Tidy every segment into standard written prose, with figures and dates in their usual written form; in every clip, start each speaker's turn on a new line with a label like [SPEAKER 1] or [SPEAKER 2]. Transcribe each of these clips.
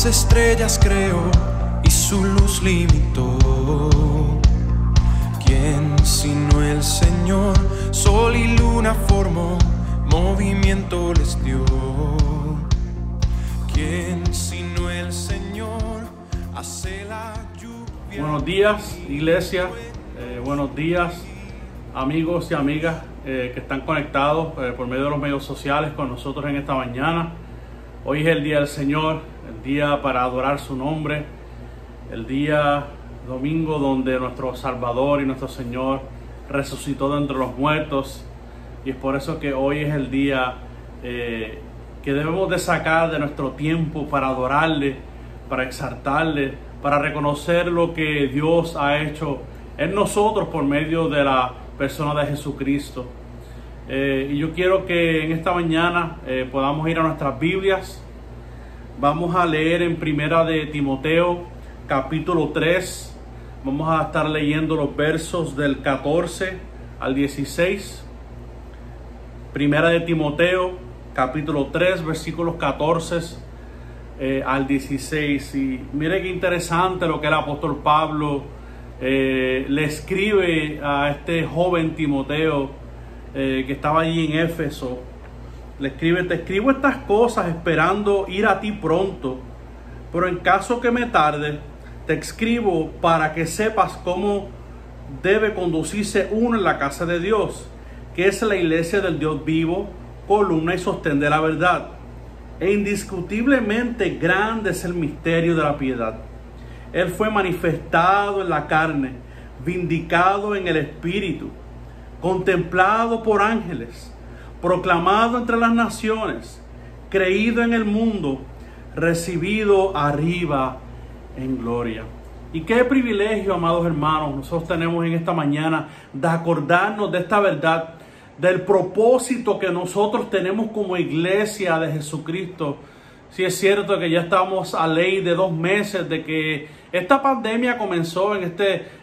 [SPEAKER 1] las estrellas creó y su luz limitó. ¿Quién sino el Señor? Sol y luna formó, movimiento les dio. ¿Quién sino el Señor hace la lluvia?
[SPEAKER 2] Buenos días, iglesia. Buenos días, amigos y amigas que están conectados por medio de los medios sociales con nosotros en esta mañana. Hoy es el día del Señor, el día para adorar su nombre, el día domingo donde nuestro Salvador y nuestro Señor resucitó de entre los muertos, y es por eso que hoy es el día que debemos de sacar de nuestro tiempo para adorarle, para exaltarle, para reconocer lo que Dios ha hecho en nosotros por medio de la persona de Jesucristo. Y yo quiero que en esta mañana podamos ir a nuestras Biblias. Vamos a leer en Primera de Timoteo, capítulo 3. Vamos a estar leyendo los versos del 14 al 16. Primera de Timoteo, capítulo 3, versículos 14 al 16. Y mire qué interesante lo que el apóstol Pablo le escribe a este joven Timoteo que estaba allí en Éfeso. Le escribe: te escribo estas cosas esperando ir a ti pronto, pero en caso que me tarde, te escribo para que sepas cómo debe conducirse uno en la casa de Dios, que es la iglesia del Dios vivo, columna y sostén de la verdad. E indiscutiblemente grande es el misterio de la piedad. Él fue manifestado en la carne, vindicado en el espíritu, contemplado por ángeles, proclamado entre las naciones, creído en el mundo, recibido arriba en gloria. Y qué privilegio, amados hermanos, nosotros tenemos en esta mañana de acordarnos de esta verdad, del propósito que nosotros tenemos como iglesia de Jesucristo. Sí, es cierto que ya estamos a ley de 2 meses de que esta pandemia comenzó en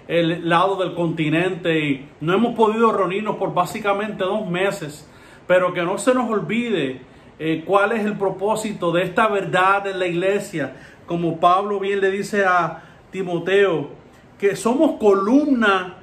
[SPEAKER 2] el lado del continente y no hemos podido reunirnos por básicamente 2 meses, pero que no se nos olvide cuál es el propósito de esta verdad en la iglesia. Como Pablo bien le dice a Timoteo, que somos columna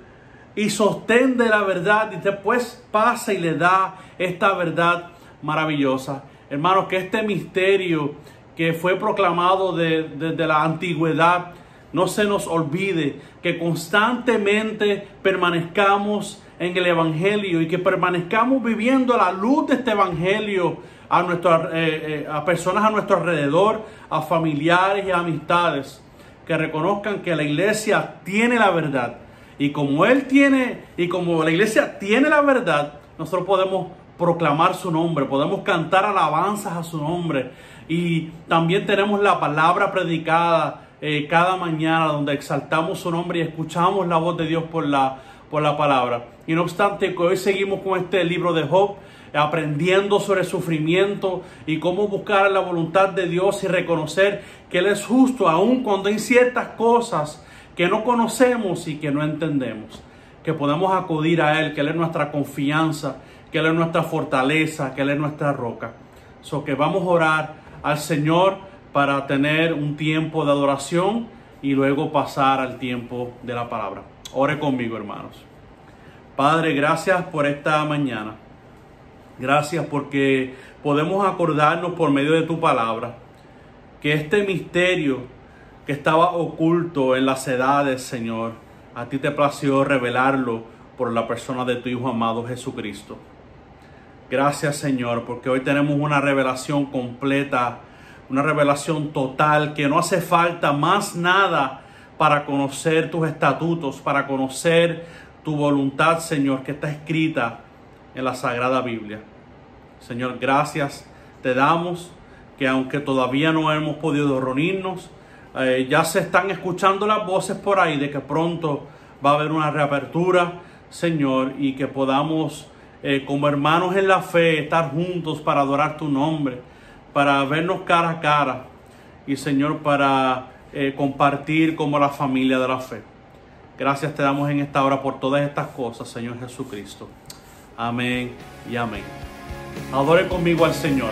[SPEAKER 2] y sostén de la verdad, y después pasa y le da esta verdad maravillosa. Hermanos, que este misterio que fue proclamado desde la antigüedad no se nos olvide, que constantemente permanezcamos en el Evangelio y que permanezcamos viviendo la luz de este Evangelio a personas a nuestro alrededor, a familiares y a amistades, que reconozcan que la iglesia tiene la verdad, y como la iglesia tiene la verdad, nosotros podemos proclamar su nombre, podemos cantar alabanzas a su nombre, y también tenemos la palabra predicada cada mañana donde exaltamos su nombre y escuchamos la voz de Dios por la palabra. Y no obstante que hoy seguimos con este libro de Job, aprendiendo sobre el sufrimiento y cómo buscar la voluntad de Dios y reconocer que Él es justo aun cuando hay ciertas cosas que no conocemos y que no entendemos, que podemos acudir a Él, que Él es nuestra confianza, que Él es nuestra fortaleza, que Él es nuestra roca. Que vamos a orar al Señor para tener un tiempo de adoración y luego pasar al tiempo de la palabra. Ore conmigo, hermanos. Padre, gracias por esta mañana. Gracias porque podemos acordarnos por medio de tu palabra que este misterio que estaba oculto en las edades, Señor, a ti te plació revelarlo por la persona de tu Hijo amado Jesucristo. Gracias, Señor, porque hoy tenemos una revelación completa, una revelación total, que no hace falta más nada para conocer tus estatutos, para conocer tu voluntad, Señor, que está escrita en la Sagrada Biblia. Señor, gracias te damos, que aunque todavía no hemos podido reunirnos, ya se están escuchando las voces por ahí de que pronto va a haber una reapertura, Señor, y que podamos como hermanos en la fe estar juntos para adorar tu nombre, para vernos cara a cara y, Señor, para compartir como la familia de la fe. Gracias te damos en esta hora por todas estas cosas, Señor Jesucristo. Amén y amén. Adore conmigo al Señor.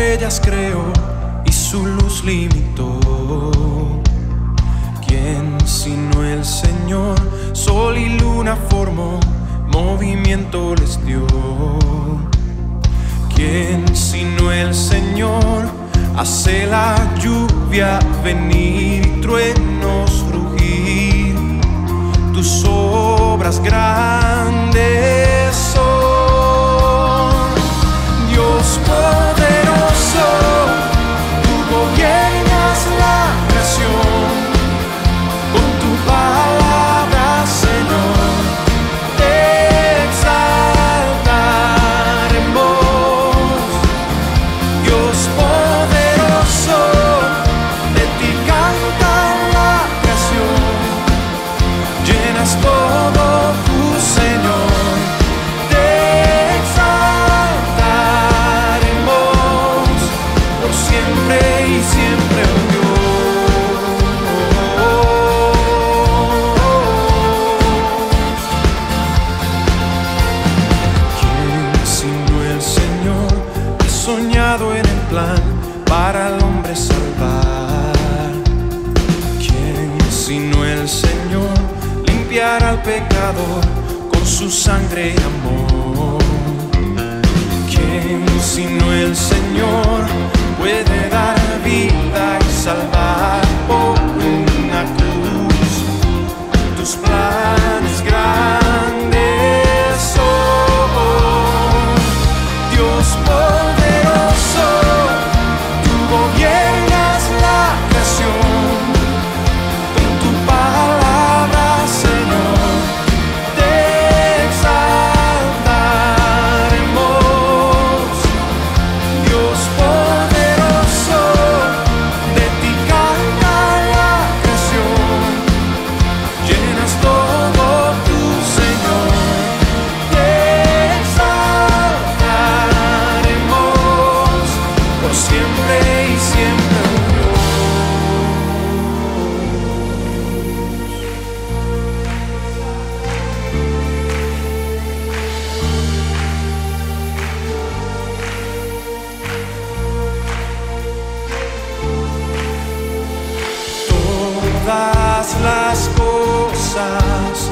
[SPEAKER 1] estrellas creó y su luz limitó. ¿Quién sino el Señor? Sol y luna formó, movimiento les dio. ¿Quién sino el Señor? Hace la lluvia venir y truenos rugir. Tus obras grandes son, Dios poderoso. Tú gobiernas la creación, con tu palabra, Señor, te exaltaremos. Dios poderoso, de ti canta la creación, llenas todo tu Señor, te exaltaremos por siempre y siempre, oh Dios. ¿Quién sino el Señor ha soñado en el plan para el hombre salvar? ¿Quién sino el Señor limpiar al pecador con su sangre y amor? ¿Quién sino el Señor puede dar vida y salvar por una cruz? Tus planes grandes son, Dios poderoso. Tú gobiernas la creación, con tu palabra, Señor, te exaltaremos. Dios poderoso, de ti canta la creación, llenas todo tu Señor, te exaltaremos por siempre y siempre, oh Todas las cosas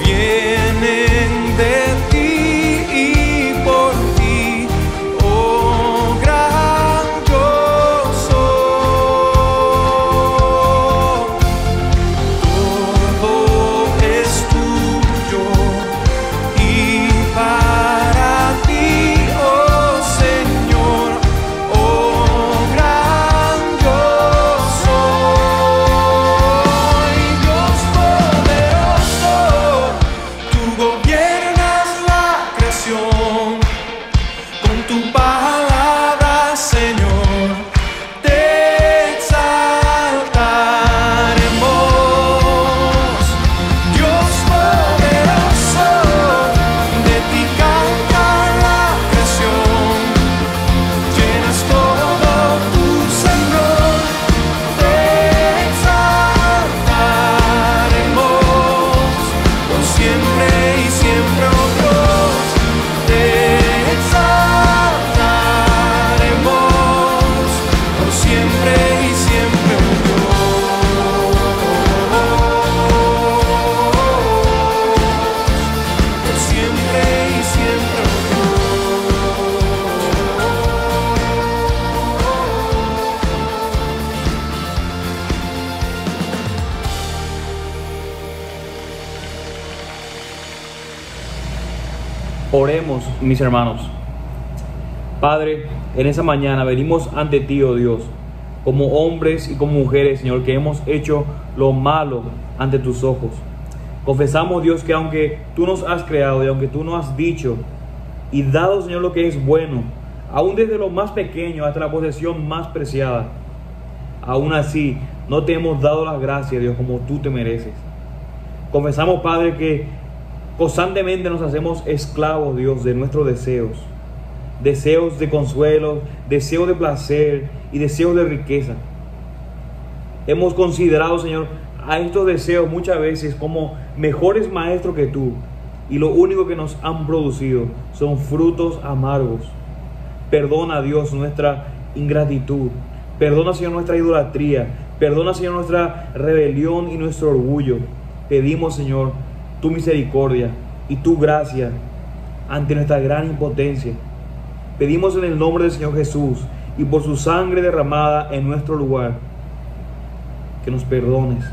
[SPEAKER 1] vienen de ti y por ti, oh gran yo soy. Todo es tuyo y para ti, oh Señor, oh gran yo soy. Dios poderoso, tú gobiernas la creación, con tu palabra, Señor, te exaltaremos. Dios poderoso, de ti canta la creación, llenas todo tu Señor, te exaltaremos por siempre y siempre, oh Dios, te exaltaremos por siempre y siempre, oh Dios, por siempre y siempre, oh
[SPEAKER 3] Oremos, mis hermanos. Padre, en esa mañana venimos ante ti, oh Dios, como hombres y como mujeres, Señor, que hemos hecho lo malo ante tus ojos. Confesamos, Dios, que aunque tú nos has creado y aunque tú nos has dicho y dado, Señor, lo que es bueno, aún desde lo más pequeño hasta la posesión más preciada, aún así no te hemos dado las gracias, Dios, como tú te mereces. Confesamos, Padre, que constantemente nos hacemos esclavos, Dios, de nuestros deseos. Deseos de consuelo, deseos de placer y deseos de riqueza. Hemos considerado, Señor, a estos deseos muchas veces como mejores maestros que tú, y lo único que nos han producido son frutos amargos. Perdona, Dios, nuestra ingratitud. Perdona, Señor, nuestra idolatría. Perdona, Señor, nuestra rebelión y nuestro orgullo. Pedimos, Señor, tu misericordia y tu gracia ante nuestra gran impotencia. Pedimos en el nombre del Señor Jesús y por su sangre derramada en nuestro lugar, que nos perdones.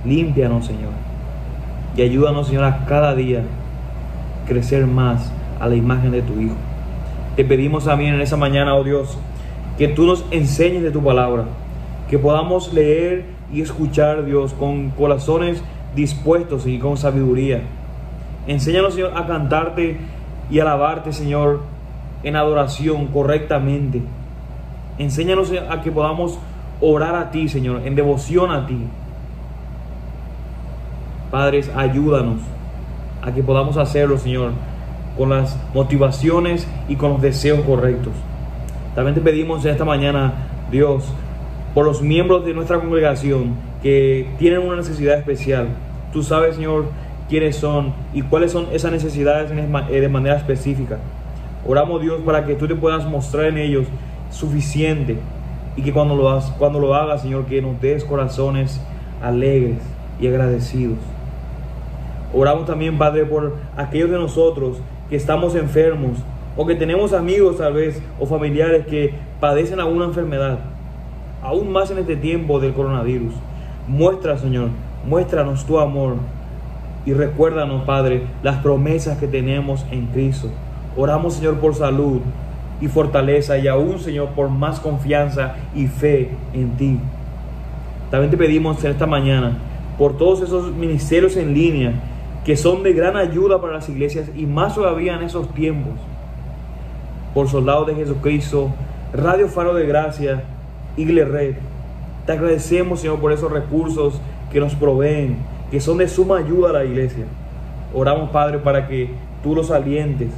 [SPEAKER 3] Límpianos, Señor, y ayúdanos, Señor, a cada día crecer más a la imagen de tu Hijo. Te pedimos también en esa mañana, oh Dios, que tú nos enseñes de tu palabra, que podamos leer y escuchar, Dios, con corazones dispuestos y con sabiduría. Enséñanos, Señor, a cantarte y alabarte, Señor, en adoración correctamente. Enséñanos, Señor, a que podamos orar a ti, Señor, en devoción a ti. Padres, ayúdanos a que podamos hacerlo, Señor, con las motivaciones y con los deseos correctos. También te pedimos en esta mañana, Dios, por los miembros de nuestra congregación que tienen una necesidad especial. Tú sabes, Señor, quiénes son y cuáles son esas necesidades de manera específica. Oramos, Dios, para que tú te puedas mostrar en ellos suficiente y que cuando lo hagas, Señor, que nos des corazones alegres y agradecidos. Oramos también, Padre, por aquellos de nosotros que estamos enfermos o que tenemos amigos tal vez o familiares que padecen alguna enfermedad, aún más en este tiempo del coronavirus. Señor, muéstranos tu amor y recuérdanos, Padre, las promesas que tenemos en Cristo. Oramos, Señor, por salud y fortaleza y aún, Señor, por más confianza y fe en ti. También te pedimos en esta mañana por todos esos ministerios en línea que son de gran ayuda para las iglesias y más todavía en esos tiempos. Por Soldados de Jesucristo, Radio Faro de Gracia, Igle Red. Te agradecemos, Señor, por esos recursos que nos proveen, que son de suma ayuda a la iglesia. Oramos, Padre, para que tú los alientes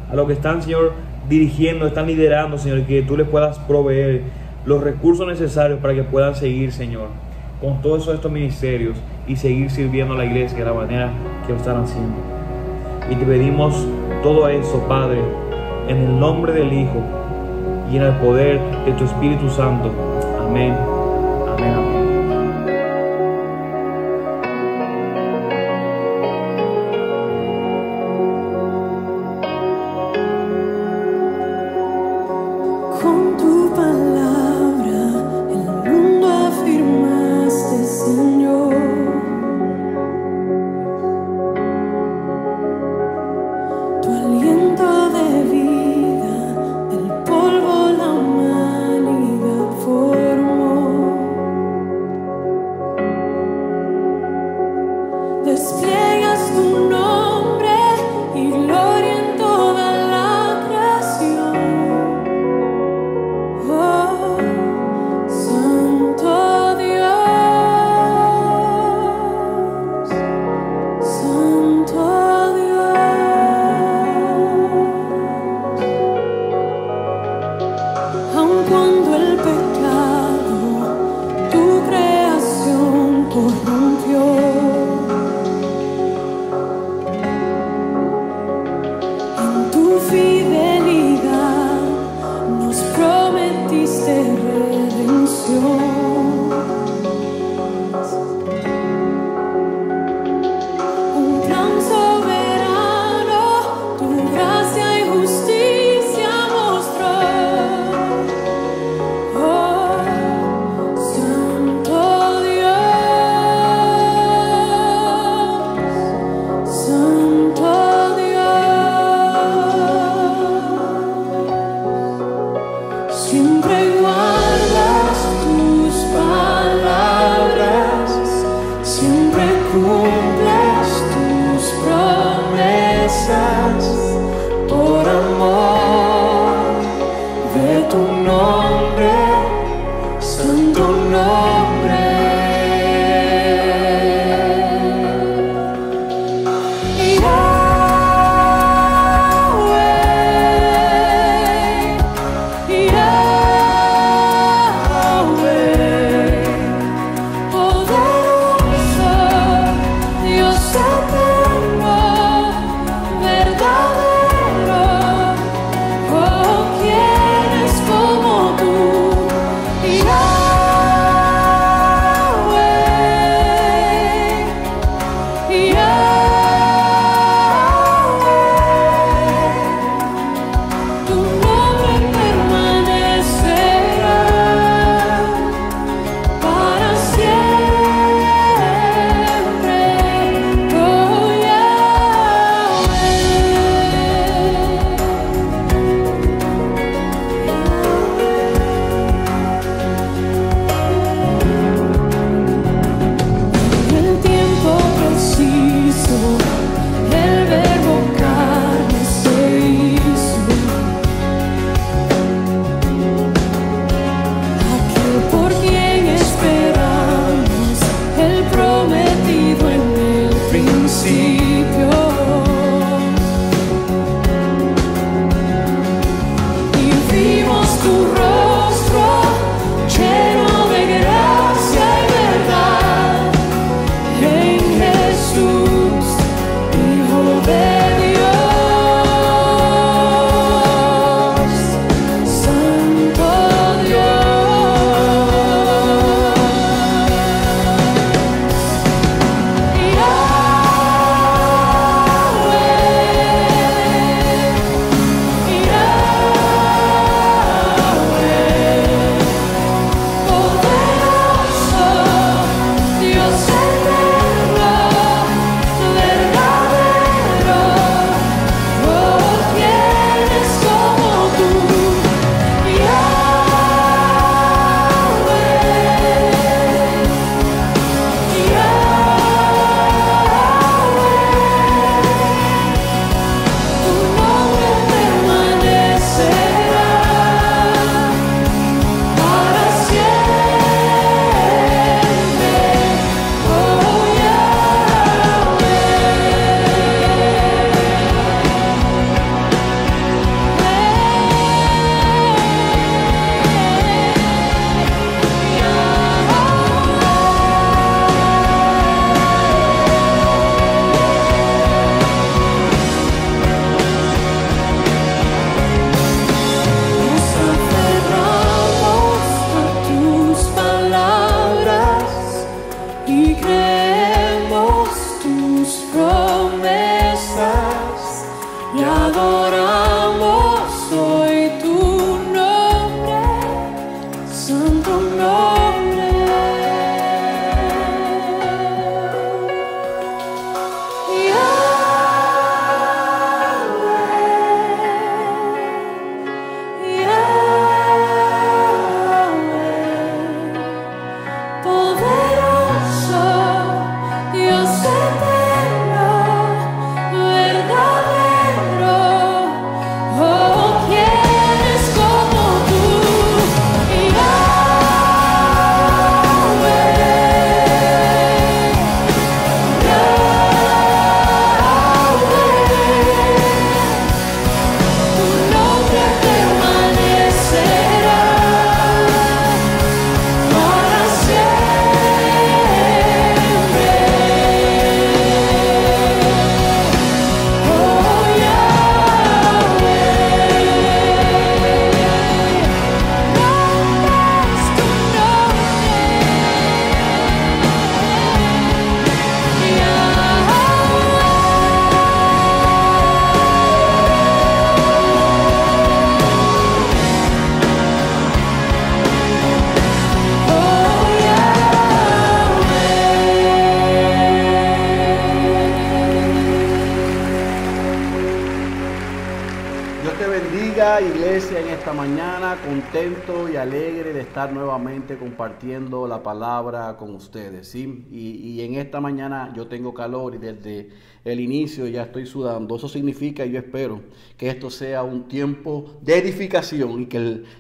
[SPEAKER 3] a los que están, Señor, dirigiendo, están liderando, Señor, y que tú les puedas proveer los recursos necesarios para que puedan seguir, Señor, con todos estos ministerios y seguir sirviendo a la iglesia de la manera que lo están haciendo. Y te pedimos todo eso, Padre, en el nombre del Hijo y en el poder de tu Espíritu Santo. Amén. Amén. Amén.
[SPEAKER 4] Con tu palabra el mundo afirmaste, Señor. Tu aliento de vida del polvo la humanidad formó. Despliegas tu nombre y gloria en toda la creación. Oh, Santo Dios, Santo Dios. Aun cuando el pecado tu creación corrompió, en tu fidelidad nos prometiste redención. Un plan soberano, tu gracia y justicia mostró. Oh, Santo Dios, Santo Dios. Siempre guardas tus principio. Y vimos tu rostro lleno de gracia y verdad en Jesús, Hijo de Dios, Santo
[SPEAKER 5] Iglesia, en esta mañana contento y alegre de estar nuevamente compartiendo la palabra con ustedes, ¿sí? Y en esta mañana yo tengo calor y desde el inicio ya estoy sudando. Eso significa, y yo espero que esto sea un tiempo de edificación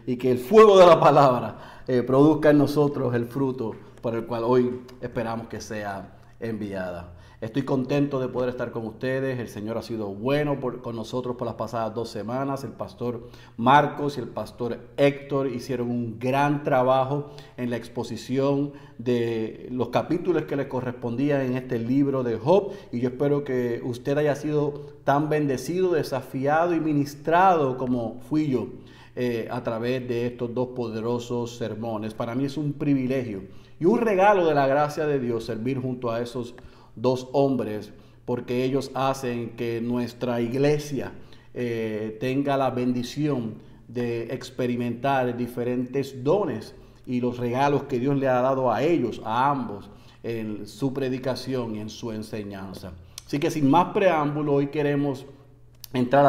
[SPEAKER 5] y que el fuego de la palabra produzca en nosotros el fruto por el cual hoy esperamos que sea enviada. Estoy contento de poder estar con ustedes. El Señor ha sido bueno con nosotros por las pasadas 2 semanas. El pastor Marcos y el pastor Héctor hicieron un gran trabajo en la exposición de los capítulos que les correspondían en este libro de Job. Y yo espero que usted haya sido tan bendecido, desafiado y ministrado como fui yo a través de estos 2 poderosos sermones. Para mí es un privilegio y un regalo de la gracia de Dios servir junto a esos 2 hombres, porque ellos hacen que nuestra iglesia tenga la bendición de experimentar diferentes dones y los regalos que Dios le ha dado a ellos, a ambos, en su predicación y en su enseñanza. Así que sin más preámbulo, hoy queremos entrar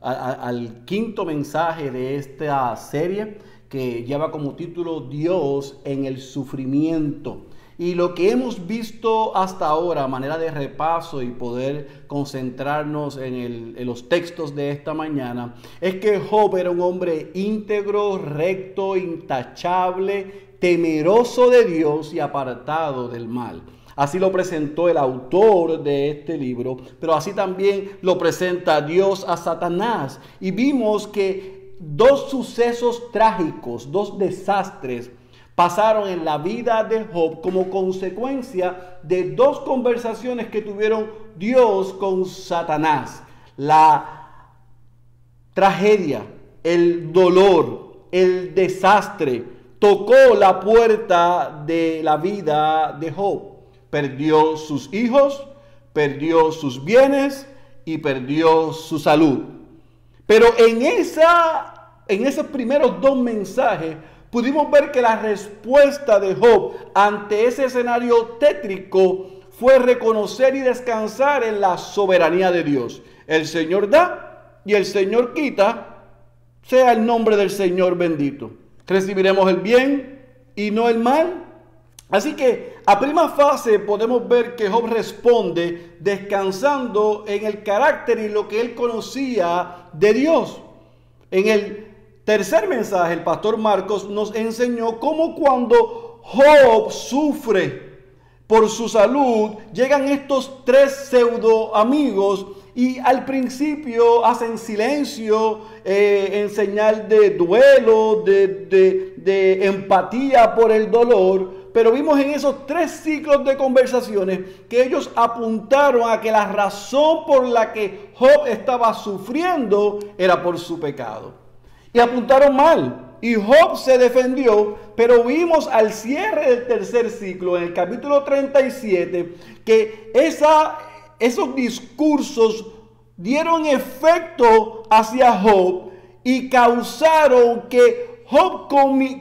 [SPEAKER 5] al quinto mensaje de esta serie, que lleva como título Dios en el sufrimiento. Y lo que hemos visto hasta ahora, a manera de repaso y poder concentrarnos en los textos de esta mañana, es que Job era un hombre íntegro, recto, intachable, temeroso de Dios y apartado del mal. Así lo presentó el autor de este libro, pero así también lo presenta Dios a Satanás. Y vimos que dos sucesos trágicos, dos desastres, pasaron en la vida de Job como consecuencia de dos conversaciones que tuvieron Dios con Satanás. La tragedia, el dolor, el desastre tocó la puerta de la vida de Job. Perdió sus hijos, perdió sus bienes y perdió su salud. Pero en esos primeros dos mensajes pudimos ver que la respuesta de Job ante ese escenario tétrico fue reconocer y descansar en la soberanía de Dios. El Señor da y el Señor quita, sea el nombre del Señor bendito. Recibiremos el bien y no el mal. Así que a prima fase podemos ver que Job responde descansando en el carácter y lo que él conocía de Dios. En el tercer mensaje, el pastor Marcos nos enseñó cómo cuando Job sufre por su salud, llegan estos tres pseudo amigos y al principio hacen silencio en señal de duelo, de empatía por el dolor. Pero vimos en esos tres ciclos de conversaciones que ellos apuntaron a que la razón por la que Job estaba sufriendo era por su pecado. Y apuntaron mal. Y Job se defendió, pero vimos al cierre del tercer ciclo, en el capítulo 37, que esos discursos dieron efecto hacia Job y causaron que Job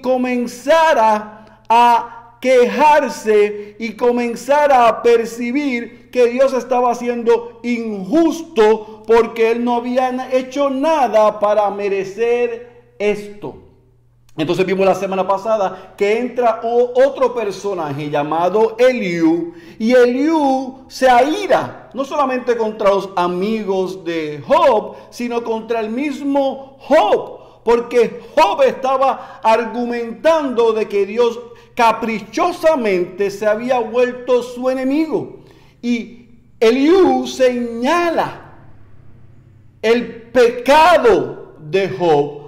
[SPEAKER 5] comenzara a quejarse y comenzara a percibir que Dios estaba siendo injusto porque él no había hecho nada para merecer esto. Entonces vimos la semana pasada que entra otro personaje llamado Eliú, y Eliú se aira no solamente contra los amigos de Job, sino contra el mismo Job, porque Job estaba argumentando de que Dios caprichosamente se había vuelto su enemigo. Y Eliú señala el pecado de Job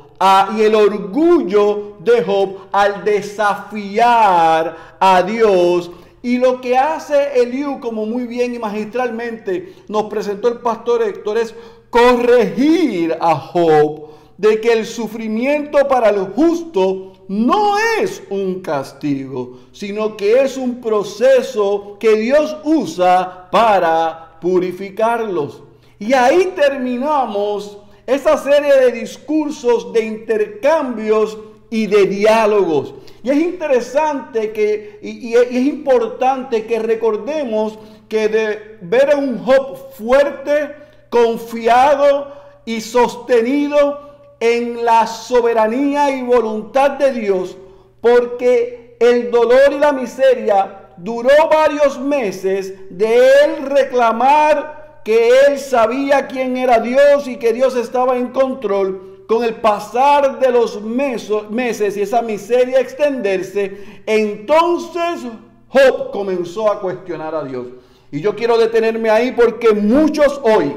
[SPEAKER 5] y el orgullo de Job al desafiar a Dios. Y lo que hace Eliú, como muy bien y magistralmente nos presentó el pastor Héctor, es corregir a Job de que el sufrimiento para el justo no es un castigo, sino que es un proceso que Dios usa para purificarlos. Y ahí terminamos esa serie de discursos, de intercambios y de diálogos. Y es interesante y es importante que recordemos que de ver a un Job fuerte, confiado y sostenido en la soberanía y voluntad de Dios, porque el dolor y la miseria duró varios meses de él reclamar que él sabía quién era Dios y que Dios estaba en control. Con el pasar de los meses y esa miseria extenderse, entonces Job comenzó a cuestionar a Dios. Y yo quiero detenerme ahí porque muchos hoy,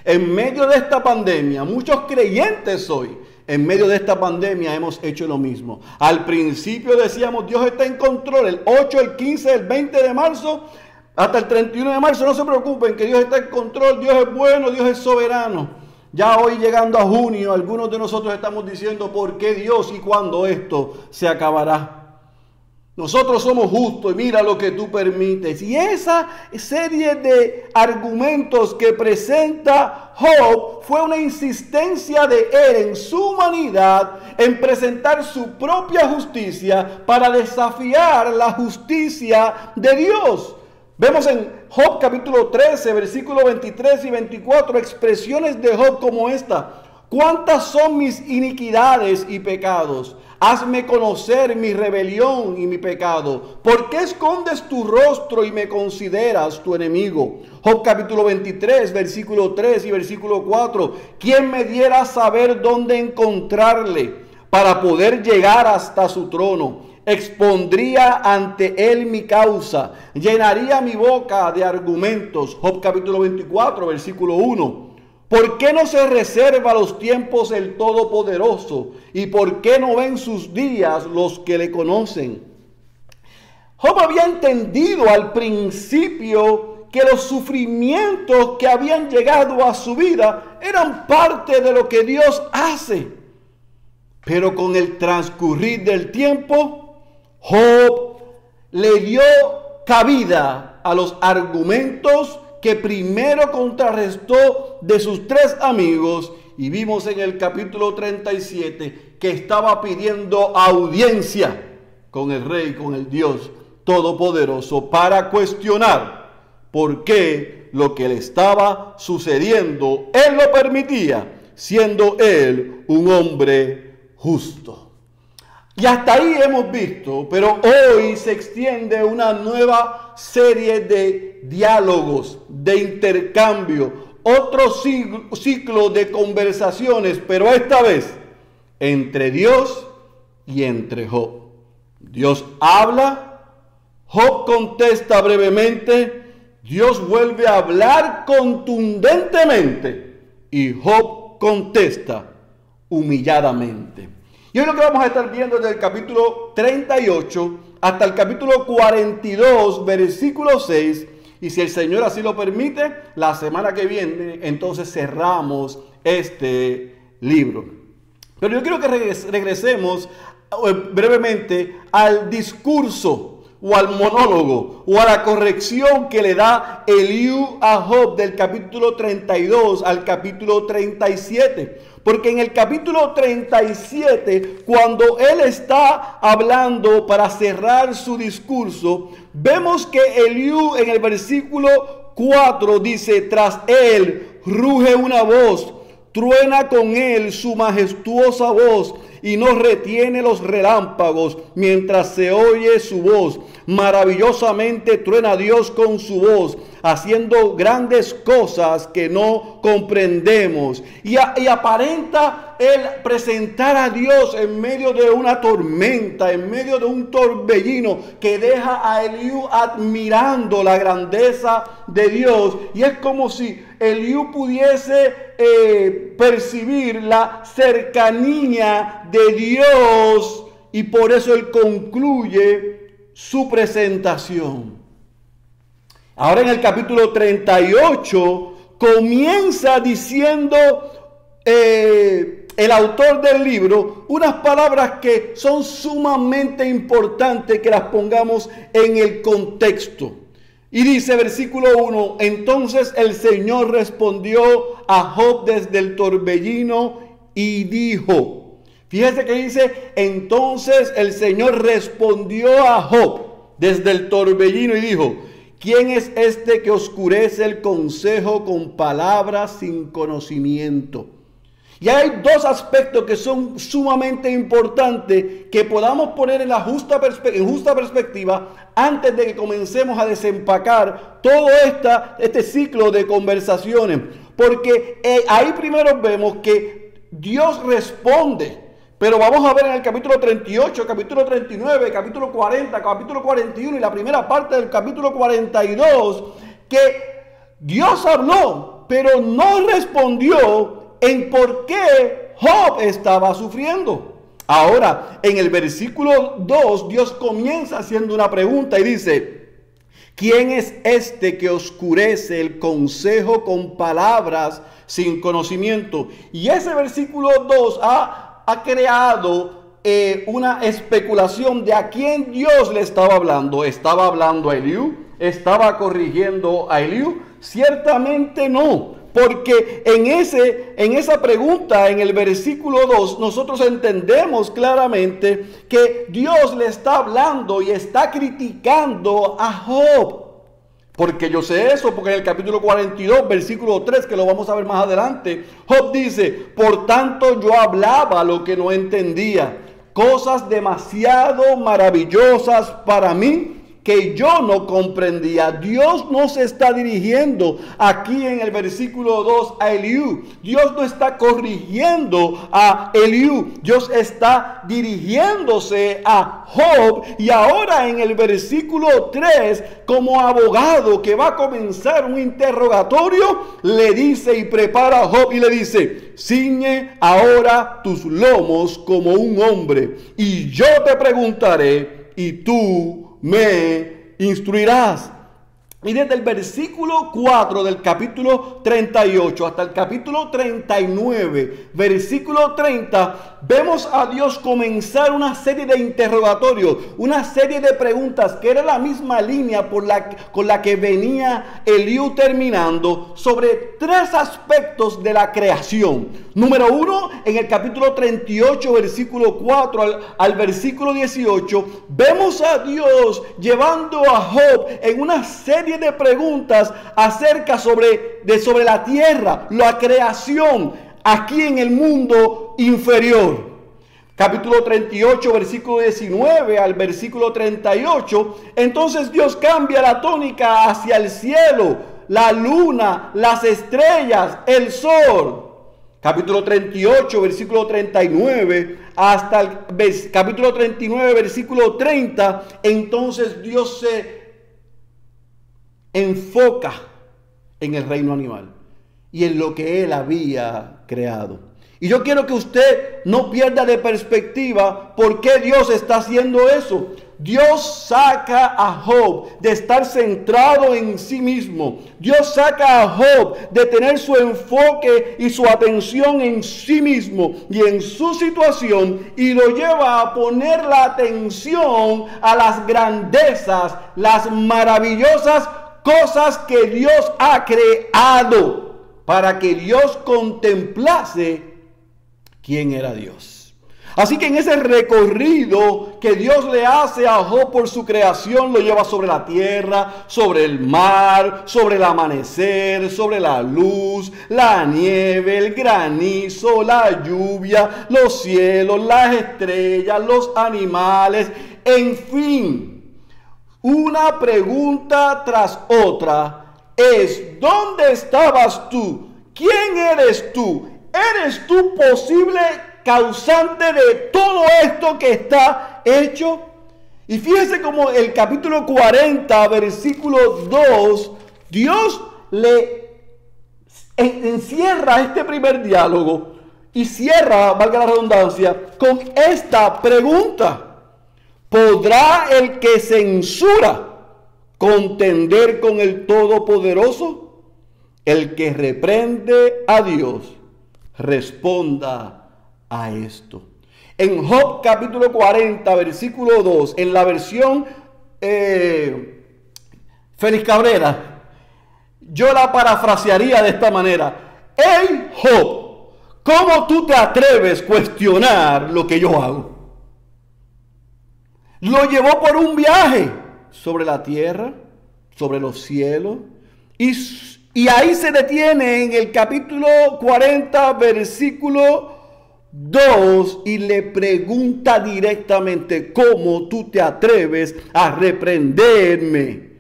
[SPEAKER 5] en medio de esta pandemia, muchos creyentes hoy, en medio de esta pandemia hemos hecho lo mismo. Al principio decíamos, Dios está en control, el 8, el 15, el 20 de marzo, hasta el 31 de marzo, no se preocupen, que Dios está en control, Dios es bueno, Dios es soberano. Ya hoy llegando a junio, algunos de nosotros estamos diciendo, ¿por qué Dios y cuándo esto se acabará? Nosotros somos justos y mira lo que tú permites. Y esa serie de argumentos que presenta Job fue una insistencia de él en su humanidad en presentar su propia justicia para desafiar la justicia de Dios. Vemos en Job capítulo 13, versículos 23 y 24, expresiones de Job como esta. ¿Cuántas son mis iniquidades y pecados? Hazme conocer mi rebelión y mi pecado. ¿Por qué escondes tu rostro y me consideras tu enemigo? Job capítulo 23, versículo 3 y versículo 4. ¿Quién me diera a saber dónde encontrarle para poder llegar hasta su trono? expondría ante él mi causa, llenaría mi boca de argumentos. Job capítulo 24, versículo 1. ¿Por qué no se reserva los tiempos el Todopoderoso? ¿Y por qué no ven sus días los que le conocen? Job había entendido al principio que los sufrimientos que habían llegado a su vida eran parte de lo que Dios hace. Pero con el transcurrir del tiempo, Job le dio cabida a los argumentos que primero contrarrestó de sus tres amigos, y vimos en el capítulo 37 que estaba pidiendo audiencia con el Rey, con el Dios Todopoderoso, para cuestionar por qué lo que le estaba sucediendo él lo permitía, siendo él un hombre justo. Y hasta ahí hemos visto, pero hoy se extiende una nueva serie de diálogos, de intercambio, otro ciclo de conversaciones, pero esta vez entre Dios y entre Job. Dios habla, Job contesta brevemente, Dios vuelve a hablar contundentemente y Job contesta humilladamente. Y hoy lo que vamos a estar viendo desde el capítulo 38 hasta el capítulo 42, versículo 6. Y si el Señor así lo permite, la semana que viene, entonces cerramos este libro. Pero yo quiero que regresemos brevemente al discurso o al monólogo o a la corrección que le da Eliú a Job del capítulo 32 al capítulo 37. Porque en el capítulo 37, cuando él está hablando para cerrar su discurso, vemos que Eliú en el versículo 4 dice, tras él ruge una voz, truena con él su majestuosa voz y no retiene los relámpagos mientras se oye su voz. Maravillosamente truena Dios con su voz, haciendo grandes cosas que no comprendemos. Y aparenta él presentar a Dios en medio de una tormenta, en medio de un torbellino que deja a Eliú admirando la grandeza de Dios. Y es como si Eliú pudiese percibir la cercanía de Dios, y por eso él concluye su presentación. Ahora en el capítulo 38 comienza diciendo el autor del libro unas palabras que son sumamente importantes que las pongamos en el contexto. Y dice versículo 1, entonces el Señor respondió a Job desde el torbellino y dijo. Fíjese que dice, entonces el Señor respondió a Job desde el torbellino y dijo, ¿quién es este que oscurece el consejo con palabras sin conocimiento? Y hay dos aspectos que son sumamente importantes que podamos poner en justa perspectiva antes de que comencemos a desempacar todo este ciclo de conversaciones. Porque ahí primero vemos que Dios responde. Pero vamos a ver en el capítulo 38, capítulo 39, capítulo 40, capítulo 41 y la primera parte del capítulo 42 que Dios habló, pero no respondió en por qué Job estaba sufriendo. Ahora, en el versículo 2, Dios comienza haciendo una pregunta y dice, ¿quién es este que oscurece el consejo con palabras sin conocimiento? Y ese versículo 2 ha creado una especulación de a quién Dios le estaba hablando. ¿Estaba hablando a Eliú? ¿Estaba corrigiendo a Eliú? Ciertamente no, porque en esa pregunta, en el versículo 2, nosotros entendemos claramente que Dios le está hablando y está criticando a Job. Porque yo sé eso, porque en el capítulo 42, versículo 3, que lo vamos a ver más adelante, Job dice, por tanto yo hablaba lo que no entendía, cosas demasiado maravillosas para mí que yo no comprendía. Dios no se está dirigiendo aquí en el versículo 2 a Eliú. Dios no está corrigiendo a Eliú. Dios está dirigiéndose a Job. Y ahora en el versículo 3, como abogado que va a comenzar un interrogatorio, le dice y prepara a Job y le dice: ciñe ahora tus lomos como un hombre, y yo te preguntaré y tú me instruirás. Y desde el versículo 4 del capítulo 38 hasta el capítulo 39, versículo 30, vemos a Dios comenzar una serie de interrogatorios, una serie de preguntas que era la misma línea con la que venía Eliú terminando, sobre tres aspectos de la creación. Número 1, en el capítulo 38, versículo 4 al versículo 18, vemos a Dios llevando a Job en una serie de preguntas acerca sobre la tierra, la creación aquí en el mundo inferior. Capítulo 38, versículo 19 al versículo 38. Entonces Dios cambia la tónica hacia el cielo, la luna, las estrellas, el sol. Capítulo 38, versículo 39 hasta el capítulo 39, versículo 30. Entonces Dios se enfoca en el reino animal y en lo que Él había creado. Y yo quiero que usted no pierda de perspectiva por qué Dios está haciendo eso. Dios saca a Job de estar centrado en sí mismo. Dios saca a Job de tener su enfoque y su atención en sí mismo y en su situación, y lo lleva a poner la atención a las grandezas, las maravillosas cosas que Dios ha creado, para que Dios contemplase quién era Dios. Así que en ese recorrido que Dios le hace a Job por su creación, lo lleva sobre la tierra, sobre el mar, sobre el amanecer, sobre la luz, la nieve, el granizo, la lluvia, los cielos, las estrellas, los animales, en fin. Una pregunta tras otra es: ¿dónde estabas tú? ¿Quién eres tú? ¿Eres tú posible causante de todo esto que está hecho? Y fíjese como el capítulo 40, versículo 2, Dios le encierra este primer diálogo y cierra, valga la redundancia, con esta pregunta: ¿podrá el que censura contender con el Todopoderoso? El que reprende a Dios, responda a esto. En Job capítulo 40, versículo 2, en la versión Félix Cabrera, yo la parafrasearía de esta manera: hey Job, ¿cómo tú te atreves a cuestionar lo que yo hago? Lo llevó por un viaje sobre la tierra, sobre los cielos, y ahí se detiene en el capítulo 40, versículo 2, y le pregunta directamente: ¿cómo tú te atreves a reprenderme?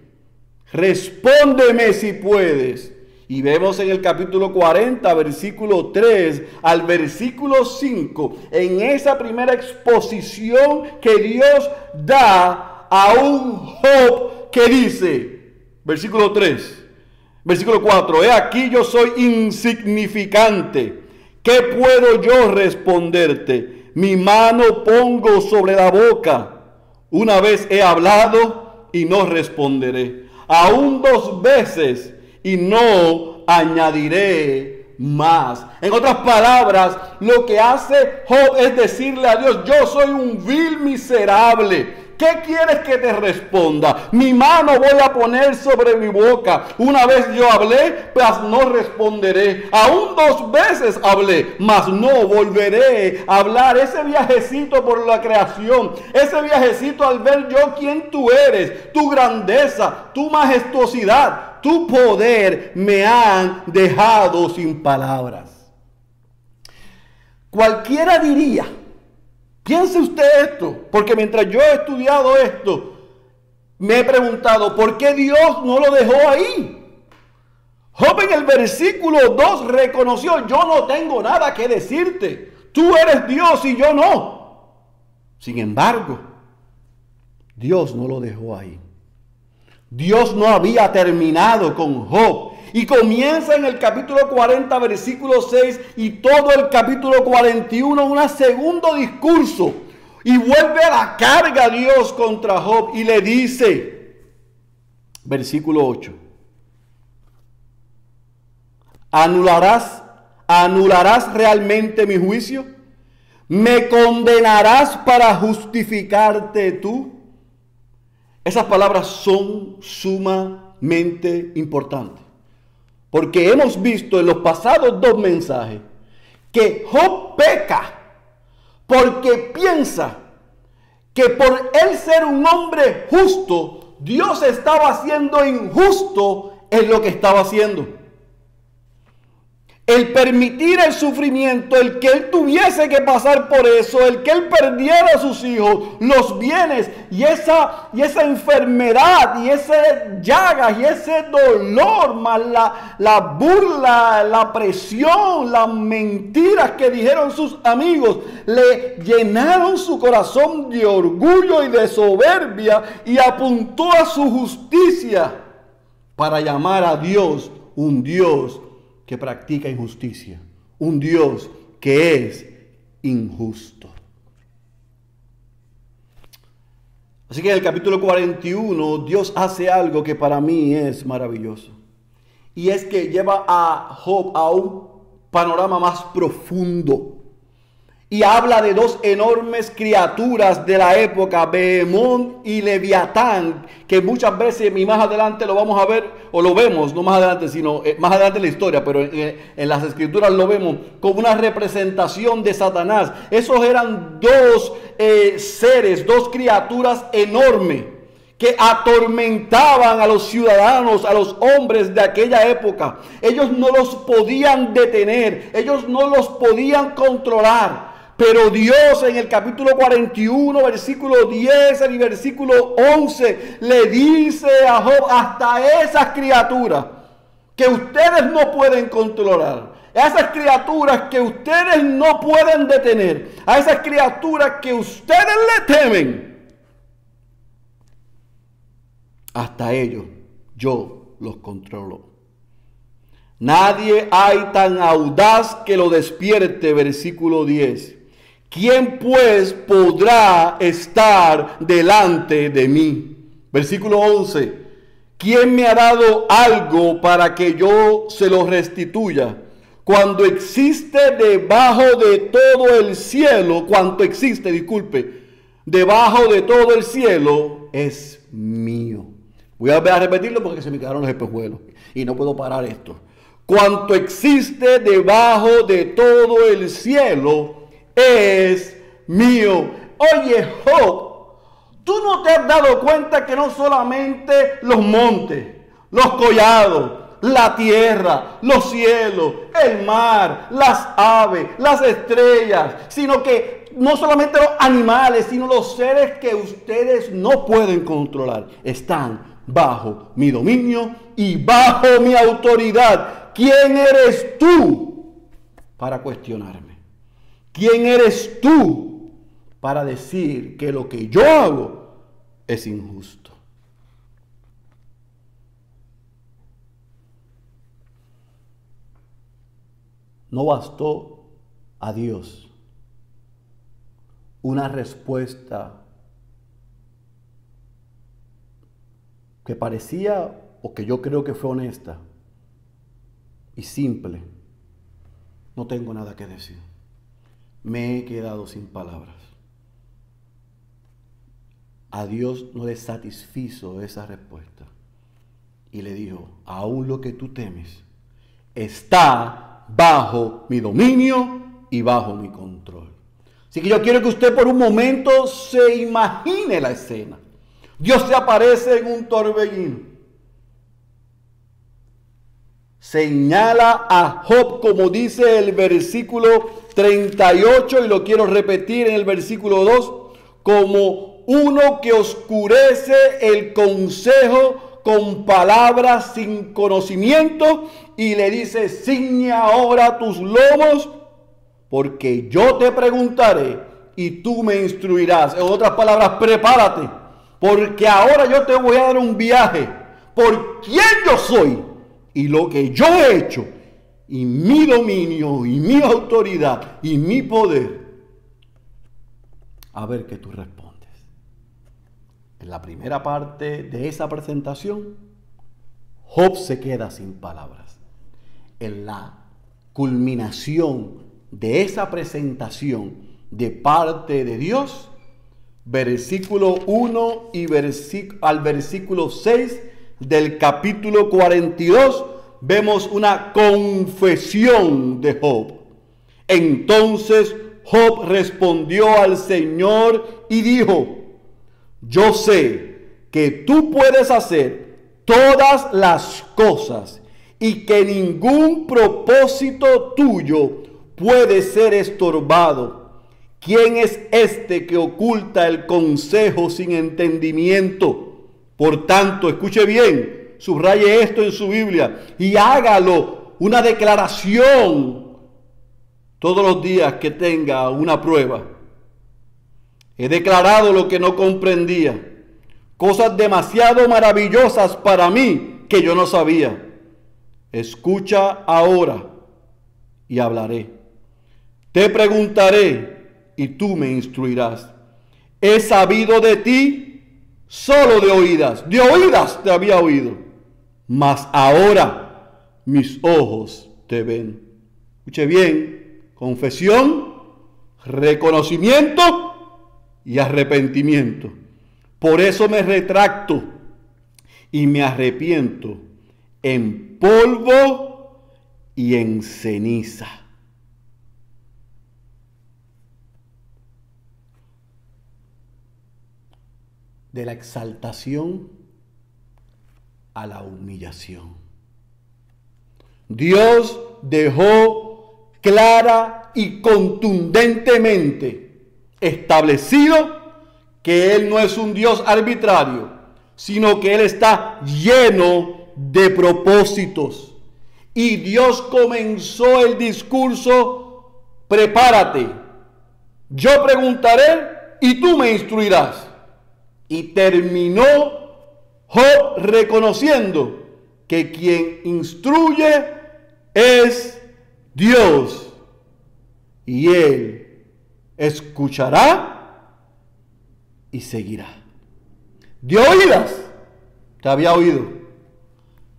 [SPEAKER 5] Respóndeme si puedes. Y vemos en el capítulo 40, versículo 3 al versículo 5, en esa primera exposición que Dios da a un Job que dice, versículo 3, versículo 4, he aquí yo soy insignificante, ¿qué puedo yo responderte? Mi mano pongo sobre la boca, una vez he hablado y no responderé, aún 2 veces y no añadiré más. En otras palabras, lo que hace Job es decirle a Dios: yo soy un vil miserable. ¿Qué quieres que te responda? Mi mano voy a poner sobre mi boca. Una vez yo hablé, mas no responderé. Aún 2 veces hablé, mas no volveré a hablar. Ese viajecito por la creación, ese viajecito al ver yo quién tú eres, tu grandeza, tu majestuosidad, tu poder, me han dejado sin palabras. Cualquiera diría, piense usted esto, porque mientras yo he estudiado esto, me he preguntado, ¿por qué Dios no lo dejó ahí? Job en el versículo 2 reconoció, yo no tengo nada que decirte. Tú eres Dios y yo no. Sin embargo, Dios no lo dejó ahí. Dios no había terminado con Job. Y comienza en el capítulo 40, versículo 6 y todo el capítulo 41, un segundo discurso. Y vuelve a la carga Dios contra Job y le dice, versículo 8. ¿Anularás realmente mi juicio? ¿Me condenarás para justificarte tú? Esas palabras son sumamente importantes. Porque hemos visto en los pasados 2 mensajes que Job peca porque piensa que por él ser un hombre justo, Dios estaba siendo injusto en lo que estaba haciendo. El permitir el sufrimiento, el que él tuviese que pasar por eso, el que él perdiera a sus hijos, los bienes y esa enfermedad y ese llagas y ese dolor, más la burla, la presión, las mentiras que dijeron sus amigos, le llenaron su corazón de orgullo y de soberbia y apuntó a su justicia para llamar a Dios un Dios que practica injusticia, un Dios que es injusto. Así que en el capítulo 41 Dios hace algo que para mí es maravilloso. Y es que lleva a Job a un panorama más profundo. Y habla de 2 enormes criaturas de la época, Behemoth y Leviatán, que muchas veces y más adelante lo vamos a ver, o lo vemos, no más adelante, sino más adelante en la historia, pero en las escrituras lo vemos como una representación de Satanás. Esos eran 2 seres, 2 criaturas enormes que atormentaban a los ciudadanos, a los hombres de aquella época. Ellos no los podían detener, ellos no los podían controlar. Pero Dios en el capítulo 41, versículo 10 y versículo 11 le dice a Job, hasta esas criaturas que ustedes no pueden controlar, a esas criaturas que ustedes no pueden detener, a esas criaturas que ustedes le temen, hasta ellos yo los controlo. Nadie hay tan audaz que lo despierte, versículo 10. ¿Quién pues podrá estar delante de mí? Versículo 11. ¿Quién me ha dado algo para que yo se lo restituya? Cuando existe debajo de todo el cielo, debajo de todo el cielo es mío. Voy a volver a repetirlo porque se me quedaron los espejuelos y no puedo parar esto. Cuanto existe debajo de todo el cielo es mío. Oye, Job, ¿tú no te has dado cuenta que no solamente los montes, los collados, la tierra, los cielos, el mar, las aves, las estrellas, sino que no solamente los animales, sino los seres que ustedes no pueden controlar, están bajo mi dominio y bajo mi autoridad? ¿Quién eres tú para cuestionarme? ¿Quién eres tú para decir que lo que yo hago es injusto? No bastó a Dios una respuesta que parecía, o que yo creo que fue honesta y simple. No tengo nada que decir. Me he quedado sin palabras. A Dios no le satisfizo esa respuesta. Y le dijo, aún lo que tú temes está bajo mi dominio y bajo mi control. Así que yo quiero que usted por un momento se imagine la escena. Dios se aparece en un torbellino. Señala a Job, como dice el versículo 38, y lo quiero repetir en el versículo 2, como uno que oscurece el consejo con palabras sin conocimiento y le dice: ciñe ahora tus lomos, porque yo te preguntaré y tú me instruirás. En otras palabras, prepárate, porque ahora yo te voy a dar un viaje por quién yo soy y lo que yo he hecho, y mi dominio y mi autoridad y mi poder. A ver qué tú respondes. En la primera parte de esa presentación, Job se queda sin palabras. En la culminación de esa presentación de parte de Dios, versículo 1 y al versículo 6 del capítulo 42, vemos una confesión de Job. Entonces Job respondió al Señor y dijo: yo sé que tú puedes hacer todas las cosas y que ningún propósito tuyo puede ser estorbado. ¿Quién es este que oculta el consejo sin entendimiento? Por tanto, escuche bien, subraye esto en su Biblia y hágalo una declaración todos los días que tenga una prueba. He declarado lo que no comprendía, cosas demasiado maravillosas para mí que yo no sabía. Escucha ahora y hablaré. Te preguntaré y tú me instruirás. He sabido de ti solo de oídas te había oído, mas ahora mis ojos te ven. Escuche bien: confesión, reconocimiento y arrepentimiento. Por eso me retracto y me arrepiento en polvo y en ceniza. De la exaltación a la humillación. Dios dejó clara y contundentemente establecido que Él no es un Dios arbitrario, sino que Él está lleno de propósitos. Y Dios comenzó el discurso: prepárate, yo preguntaré y tú me instruirás. Y terminó Job reconociendo que quien instruye es Dios, y Él escuchará y seguirá. De oídas te había oído,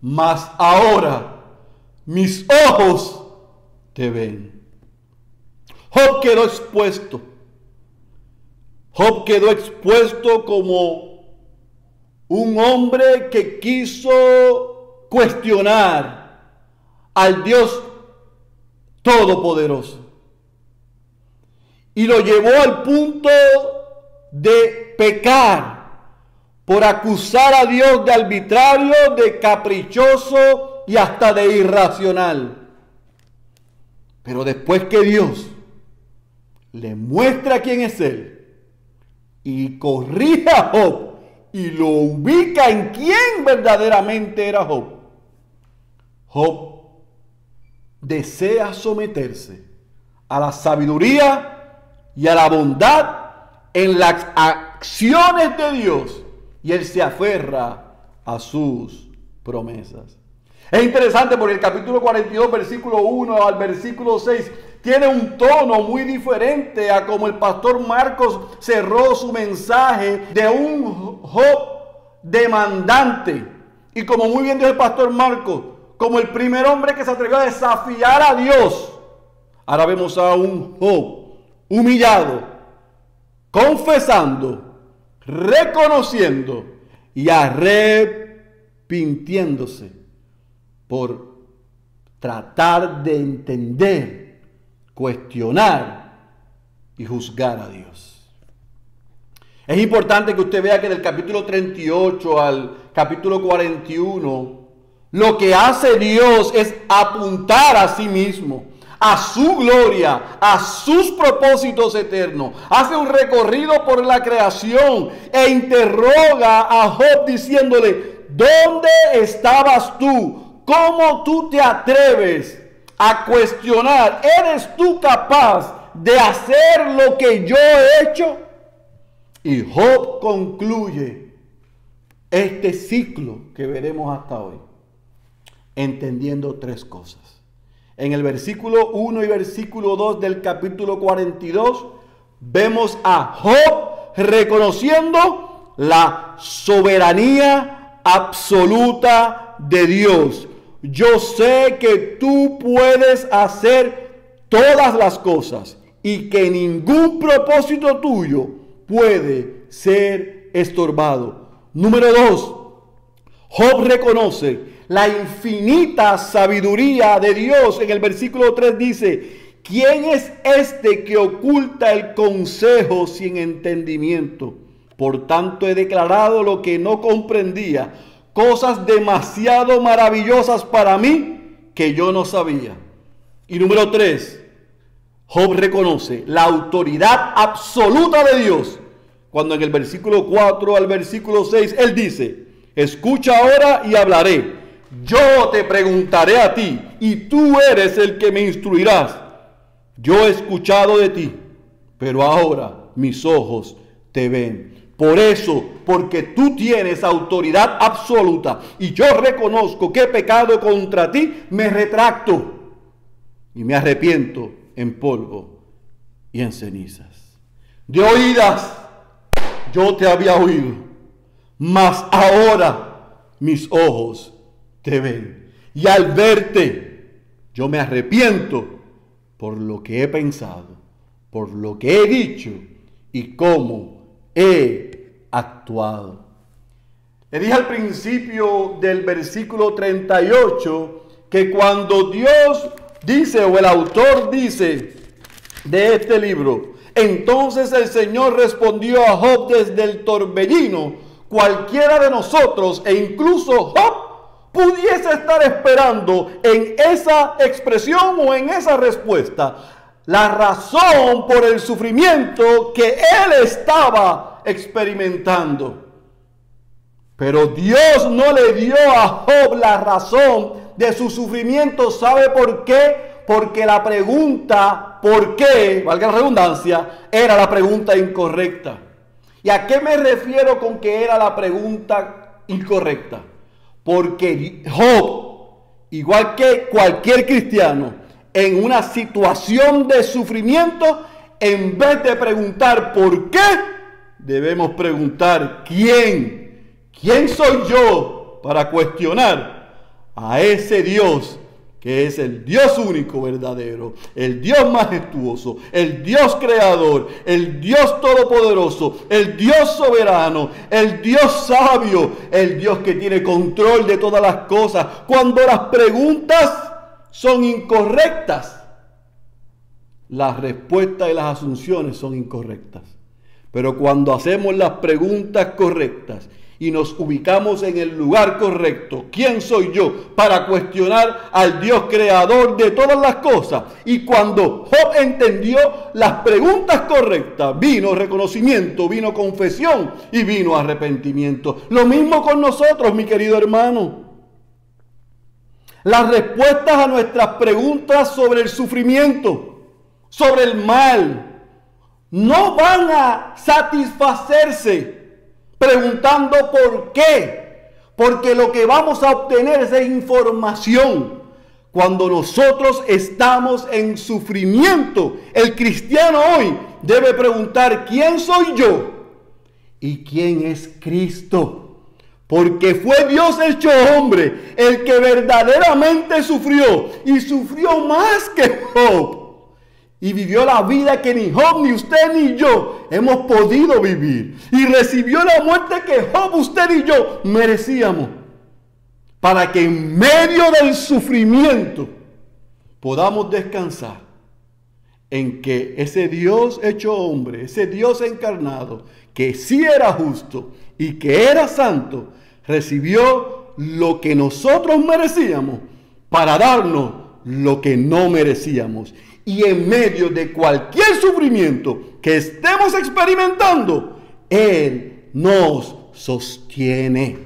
[SPEAKER 5] mas ahora mis ojos te ven. Job quedó expuesto. Job quedó expuesto como un hombre que quiso cuestionar al Dios Todopoderoso. Y lo llevó al punto de pecar por acusar a Dios de arbitrario, de caprichoso y hasta de irracional. Pero después que Dios le muestra quién es Él y corrige a Job y lo ubica en quién verdaderamente era Job, Job desea someterse a la sabiduría y a la bondad en las acciones de Dios, y él se aferra a sus promesas. Es interesante porque el capítulo 42, versículo 1 al versículo 6 tiene un tono muy diferente a como el pastor Marcos cerró su mensaje de un Job demandante. Y como muy bien dijo el pastor Marcos, como el primer hombre que se atrevió a desafiar a Dios, ahora vemos a un Job humillado, confesando, reconociendo y arrepintiéndose por tratar de entender, cuestionar y juzgar a Dios. Es importante que usted vea que del capítulo 38 al capítulo 41, lo que hace Dios es apuntar a sí mismo, a su gloria, a sus propósitos eternos. Hace un recorrido por la creación e interroga a Job diciéndole: ¿dónde estabas tú? ¿Cómo tú te atreves a cuestionar? ¿Eres tú capaz de hacer lo que yo he hecho? Y Job concluye este ciclo que veremos hasta hoy entendiendo tres cosas. En el versículo 1 y versículo 2 del capítulo 42 vemos a Job reconociendo la soberanía absoluta de Dios. Yo sé que tú puedes hacer todas las cosas y que ningún propósito tuyo puede ser estorbado. Número 2, Job reconoce la infinita sabiduría de Dios. En el versículo 3 dice: ¿quién es este que oculta el consejo sin entendimiento? Por tanto he declarado lo que no comprendía, cosas demasiado maravillosas para mí que yo no sabía. Y número 3, Job reconoce la autoridad absoluta de Dios, cuando en el versículo 4 al versículo 6 él dice: escucha ahora y hablaré. Yo te preguntaré a ti y tú eres el que me instruirás. Yo he escuchado de ti, pero ahora mis ojos te ven. Por eso, porque tú tienes autoridad absoluta y yo reconozco que he pecado contra ti, me retracto y me arrepiento en polvo y en cenizas. De oídas yo te había oído, mas ahora mis ojos te ven. Y al verte yo me arrepiento por lo que he pensado, por lo que he dicho y cómo he actuado. Le dije al principio del versículo 38 que cuando Dios dice, o el autor dice de este libro: entonces el Señor respondió a Job desde el torbellino, cualquiera de nosotros e incluso Job pudiese estar esperando en esa expresión o en esa respuesta la razón por el sufrimiento que él estaba experimentando. Pero Dios no le dio a Job la razón de su sufrimiento. ¿Sabe por qué? Porque la pregunta ¿por qué?, valga la redundancia, era la pregunta incorrecta. ¿Y a qué me refiero con que era la pregunta incorrecta? Porque Job, igual que cualquier cristiano, en una situación de sufrimiento, en vez de preguntar ¿por qué?, debemos preguntar ¿quién? ¿Quién soy yo para cuestionar a ese Dios que es el Dios único verdadero, el Dios majestuoso, el Dios creador, el Dios todopoderoso, el Dios soberano, el Dios sabio, el Dios que tiene control de todas las cosas? Cuando las preguntas son incorrectas, las respuestas y las asunciones son incorrectas. Pero cuando hacemos las preguntas correctas y nos ubicamos en el lugar correcto, ¿quién soy yo para cuestionar al Dios creador de todas las cosas? Y cuando Job entendió las preguntas correctas, vino reconocimiento, vino confesión y vino arrepentimiento. Lo mismo con nosotros, mi querido hermano. Las respuestas a nuestras preguntas sobre el sufrimiento, sobre el mal, no van a satisfacerse preguntando por qué, porque lo que vamos a obtener es información. Cuando nosotros estamos en sufrimiento, el cristiano hoy debe preguntar ¿quién soy yo? ¿Y quién es Cristo? Porque fue Dios hecho hombre el que verdaderamente sufrió, y sufrió más que Job. Y vivió la vida que ni Job, ni usted, ni yo hemos podido vivir. Y recibió la muerte que Job, usted y yo merecíamos. Para que en medio del sufrimiento podamos descansar en que ese Dios hecho hombre, ese Dios encarnado, que sí era justo y que era santo, recibió lo que nosotros merecíamos para darnos lo que no merecíamos. Y en medio de cualquier sufrimiento que estemos experimentando, Él nos sostiene.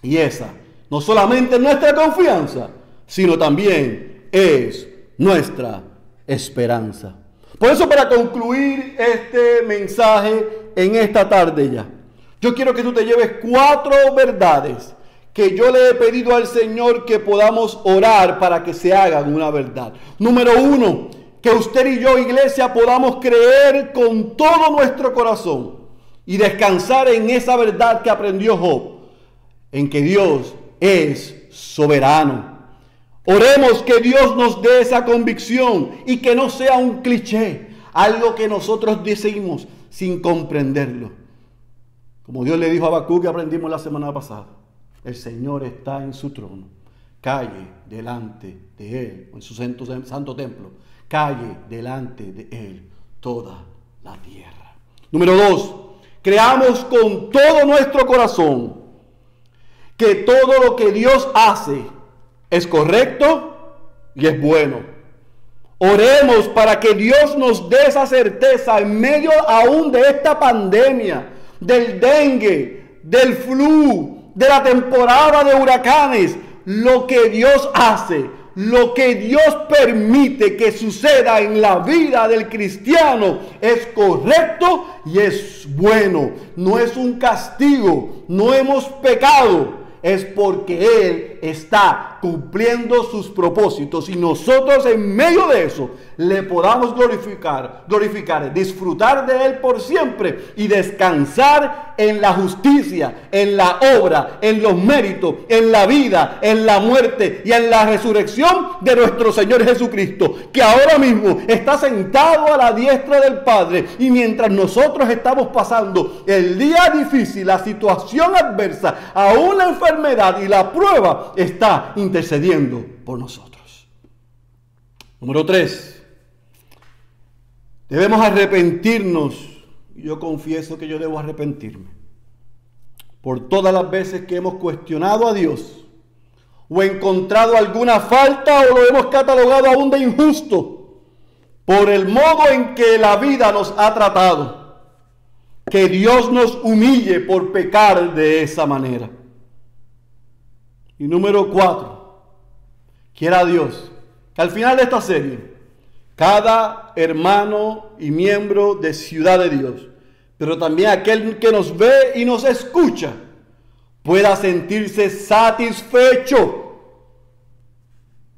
[SPEAKER 5] Y esa no solamente es nuestra confianza, sino también es nuestra esperanza. Por eso, para concluir este mensaje en esta tarde ya, yo quiero que tú te lleves 4 verdades que yo le he pedido al Señor que podamos orar para que se hagan una verdad. Número 1, que usted y yo, iglesia, podamos creer con todo nuestro corazón y descansar en esa verdad que aprendió Job, en que Dios es soberano. Oremos que Dios nos dé esa convicción y que no sea un cliché, algo que nosotros decimos sin comprenderlo. Como Dios le dijo a Habacuc, que aprendimos la semana pasada, el Señor está en su trono, calle delante de Él, en su santo templo, calle delante de Él toda la tierra. Número 2, creamos con todo nuestro corazón que todo lo que Dios hace es correcto y es bueno. Oremos para que Dios nos dé esa certeza en medio aún de esta pandemia, del dengue, del flu, de la temporada de huracanes. Lo que Dios hace, lo que Dios permite que suceda en la vida del cristiano es correcto y es bueno. No es un castigo, no hemos pecado. Es porque Él está cumpliendo sus propósitos y nosotros en medio de eso le podamos glorificar, disfrutar de Él por siempre y descansar en la justicia, en la obra, en los méritos, en la vida, en la muerte y en la resurrección de nuestro Señor Jesucristo, que ahora mismo está sentado a la diestra del Padre. Y mientras nosotros estamos pasando el día difícil, la situación adversa, aún la enfermedad y la prueba, está intercediendo por nosotros. Número 3. Debemos arrepentirnos. Yo confieso que yo debo arrepentirme por todas las veces que hemos cuestionado a Dios o encontrado alguna falta o lo hemos catalogado aún de injusto por el modo en que la vida nos ha tratado. Que Dios nos humille por pecar de esa manera. Y número 4, quiera Dios que al final de esta serie, cada hermano y miembro de Ciudad de Dios, pero también aquel que nos ve y nos escucha, pueda sentirse satisfecho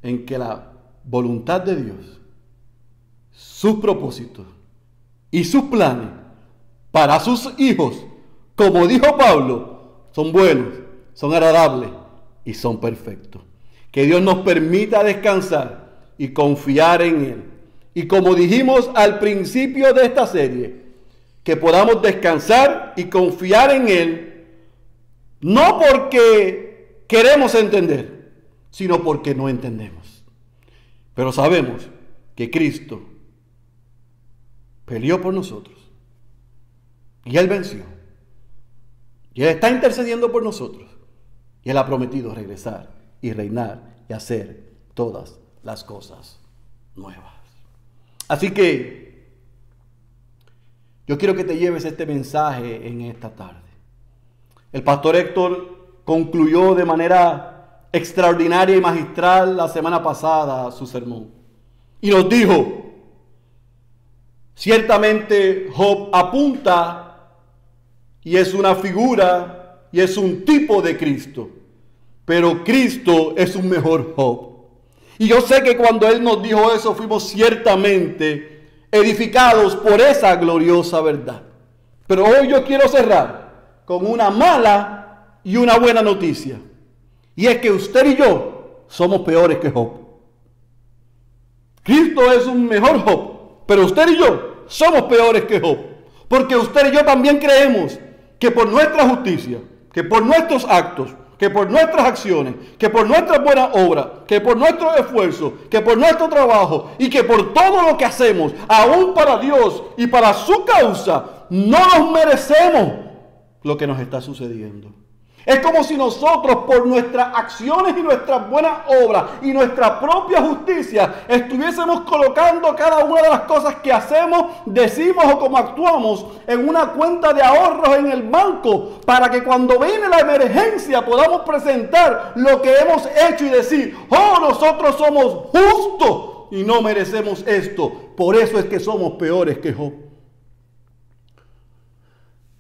[SPEAKER 5] en que la voluntad de Dios, sus propósitos y sus planes para sus hijos, como dijo Pablo, son buenos, son agradables y son perfectos. Que Dios nos permita descansar y confiar en Él. Y como dijimos al principio de esta serie, que podamos descansar y confiar en Él, no porque queremos entender, sino porque no entendemos. Pero sabemos que Cristo peleó por nosotros y Él venció. Y Él está intercediendo por nosotros. Y Él ha prometido regresar y reinar y hacer todas las cosas nuevas. Así que yo quiero que te lleves este mensaje en esta tarde. El pastor Héctor concluyó de manera extraordinaria y magistral la semana pasada su sermón. Y nos dijo, ciertamente Job apunta y es una figura y es un tipo de Cristo. Pero Cristo es un mejor Job. Y yo sé que cuando Él nos dijo eso, fuimos ciertamente edificados por esa gloriosa verdad. Pero hoy yo quiero cerrar con una mala y una buena noticia. Y es que usted y yo somos peores que Job. Cristo es un mejor Job, pero usted y yo somos peores que Job. Porque usted y yo también creemos que por nuestra justicia, que por nuestros actos, que por nuestras acciones, que por nuestras buenas obras, que por nuestro esfuerzo, que por nuestro trabajo y que por todo lo que hacemos, aún para Dios y para su causa, no nos merecemos lo que nos está sucediendo. Es como si nosotros, por nuestras acciones y nuestras buenas obras y nuestra propia justicia, estuviésemos colocando cada una de las cosas que hacemos, decimos o como actuamos en una cuenta de ahorros en el banco, para que cuando viene la emergencia podamos presentar lo que hemos hecho y decir: oh, nosotros somos justos y no merecemos esto. Por eso es que somos peores que Job.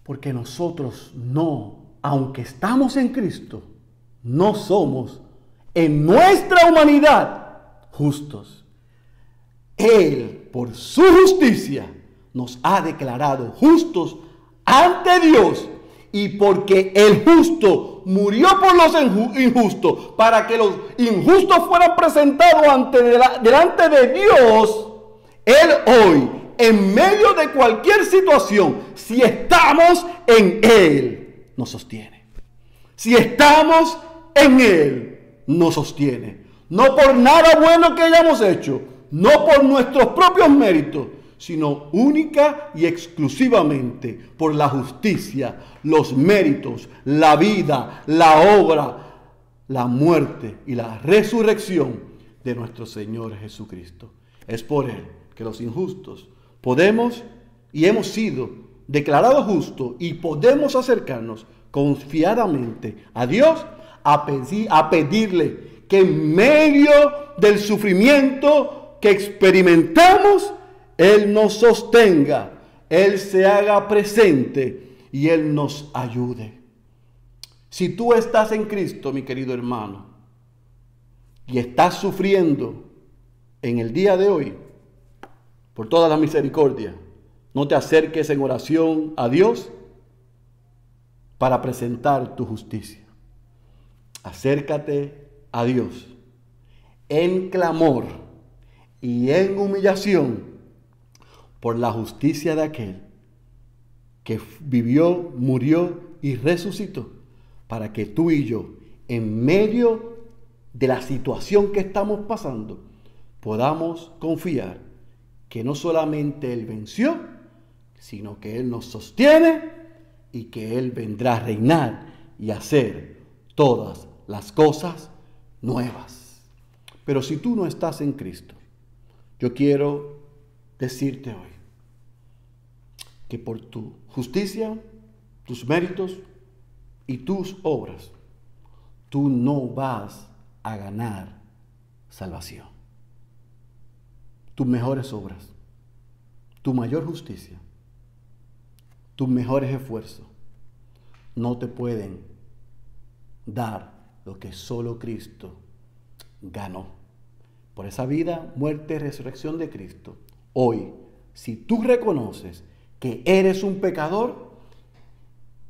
[SPEAKER 5] Porque nosotros no, aunque estamos en Cristo, no somos en nuestra humanidad justos. Él, por su justicia, nos ha declarado justos ante Dios. Y porque el justo murió por los injustos, para que los injustos fueran presentados delante de Dios, Él hoy, en medio de cualquier situación, si estamos en Él, nos sostiene. Si estamos en Él, nos sostiene. No por nada bueno que hayamos hecho, no por nuestros propios méritos, sino única y exclusivamente por la justicia, los méritos, la vida, la obra, la muerte y la resurrección de nuestro Señor Jesucristo. Es por Él que los injustos podemos y hemos sido declarados justos y podemos acercarnos confiadamente a Dios a pedirle que en medio del sufrimiento que experimentamos, Él nos sostenga, Él se haga presente y Él nos ayude. Si tú estás en Cristo, mi querido hermano, y estás sufriendo en el día de hoy, por toda la misericordia, no te acerques en oración a Dios para presentar tu justicia. Acércate a Dios en clamor y en humillación por la justicia de aquel que vivió, murió y resucitó, para que tú y yo, en medio de la situación que estamos pasando, podamos confiar que no solamente Él venció, sino que Él nos sostiene y que Él vendrá a reinar y a hacer todas las cosas nuevas. Pero si tú no estás en Cristo, yo quiero decirte hoy que por tu justicia, tus méritos y tus obras, tú no vas a ganar salvación. Tus mejores obras, tu mayor justicia, tus mejores esfuerzos no te pueden dar lo que solo Cristo ganó. Por esa vida, muerte y resurrección de Cristo, hoy, si tú reconoces que eres un pecador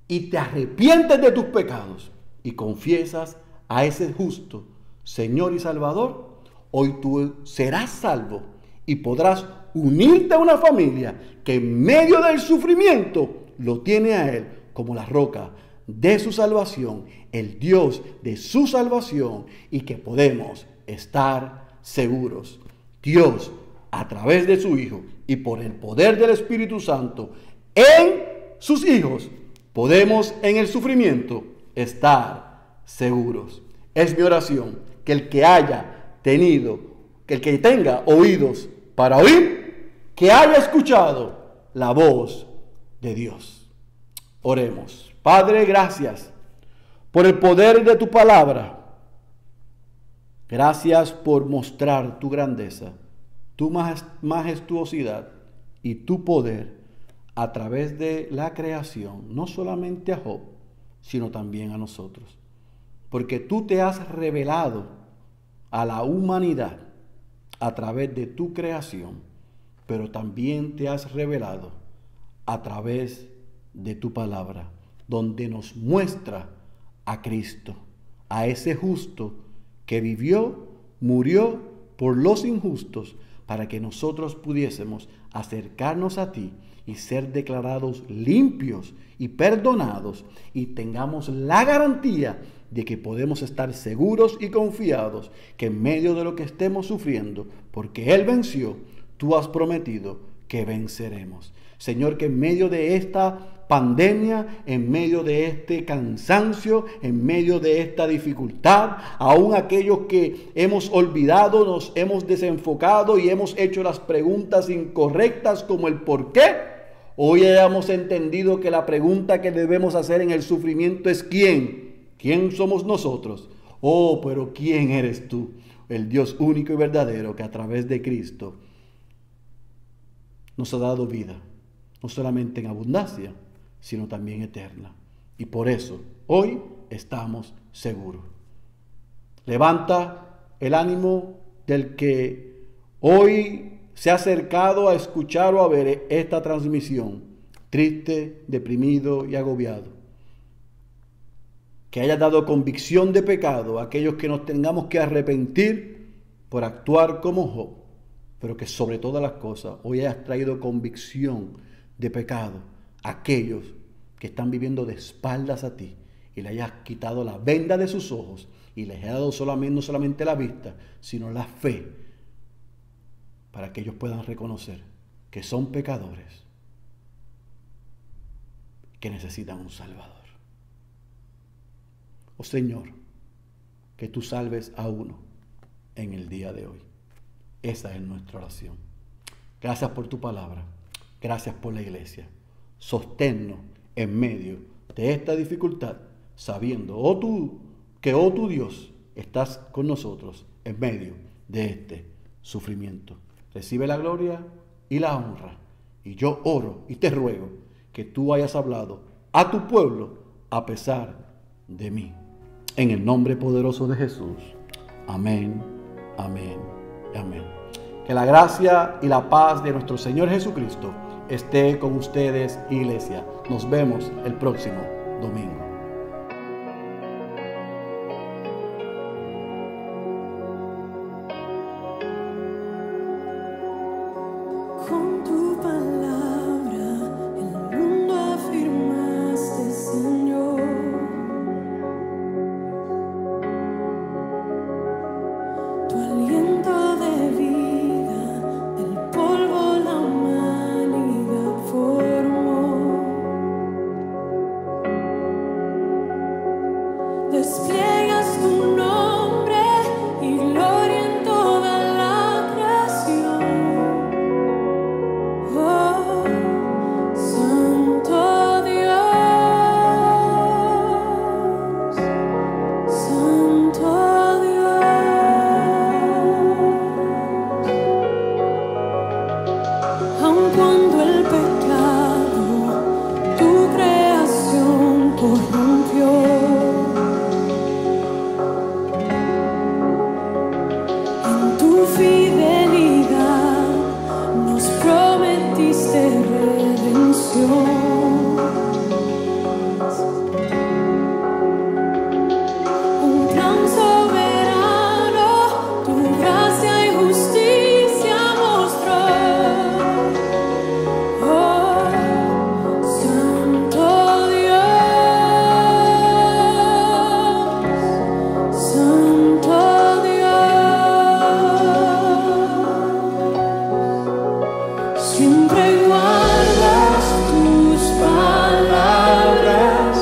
[SPEAKER 5] y te arrepientes de tus pecados y confiesas a ese justo Señor y Salvador, hoy tú serás salvo y podrás unirte a una familia que en medio del sufrimiento lo tiene a Él como la roca de su salvación, el Dios de su salvación, y que podemos estar seguros. Dios, a través de su Hijo y por el poder del Espíritu Santo en sus hijos, podemos en el sufrimiento estar seguros. Es mi oración que el que haya tenido, que el que tenga oídos para oír, que haya escuchado la voz de Dios. Oremos. Padre, gracias por el poder de tu palabra. Gracias por mostrar tu grandeza, tu majestuosidad y tu poder a través de la creación, no solamente a Job, sino también a nosotros. Porque tú te has revelado a la humanidad a través de tu creación, pero también te has revelado a través de tu palabra, donde nos muestra a Cristo, a ese justo que vivió, murió por los injustos, para que nosotros pudiésemos acercarnos a ti y ser declarados limpios y perdonados, y tengamos la garantía de que podemos estar seguros y confiados que en medio de lo que estemos sufriendo, porque Él venció, tú has prometido que venceremos. Señor, que en medio de esta pandemia, en medio de este cansancio, en medio de esta dificultad, aún aquellos que hemos olvidado, nos hemos desenfocado y hemos hecho las preguntas incorrectas como el por qué. Hoy hayamos entendido que la pregunta que debemos hacer en el sufrimiento es ¿quién? ¿Quién somos nosotros? Oh, pero ¿quién eres tú? El Dios único y verdadero que a través de Cristo nos ha dado vida, no solamente en abundancia, sino también eterna. Y por eso hoy estamos seguros. Levanta el ánimo del que hoy se ha acercado a escuchar o a ver esta transmisión, triste, deprimido y agobiado. Que haya dado convicción de pecado a aquellos que nos tengamos que arrepentir por actuar como Job, pero que sobre todas las cosas hoy hayas traído convicción de pecado a aquellos que están viviendo de espaldas a ti y le hayas quitado la venda de sus ojos y les hayas dado no solamente la vista, sino la fe para que ellos puedan reconocer que son pecadores, que necesitan un Salvador. Oh Señor, que tú salves a uno en el día de hoy. Esa es nuestra oración. Gracias por tu palabra. Gracias por la iglesia. Sosténnos en medio de esta dificultad, sabiendo, que tu Dios, estás con nosotros en medio de este sufrimiento. Recibe la gloria y la honra. Y yo oro y te ruego que tú hayas hablado a tu pueblo a pesar de mí. En el nombre poderoso de Jesús. Amén, amén, amén. Que la gracia y la paz de nuestro Señor Jesucristo esté con ustedes, iglesia. Nos vemos el próximo domingo.
[SPEAKER 4] Con tu palabra el mundo afirmaste, Señor. Tu aliento de vida del polvo la humanidad formó. Despliegas tu nombre y gloria en toda la creación. Oh, Santo Dios, Santo Dios. Aun cuando el pecado tu creación corrompió, en tu fidelidad nos prometiste redención. Un plan soberano, tu gracia y justicia mostró. Oh, Santo Dios, Santo Dios. Siempre guardas tus palabras,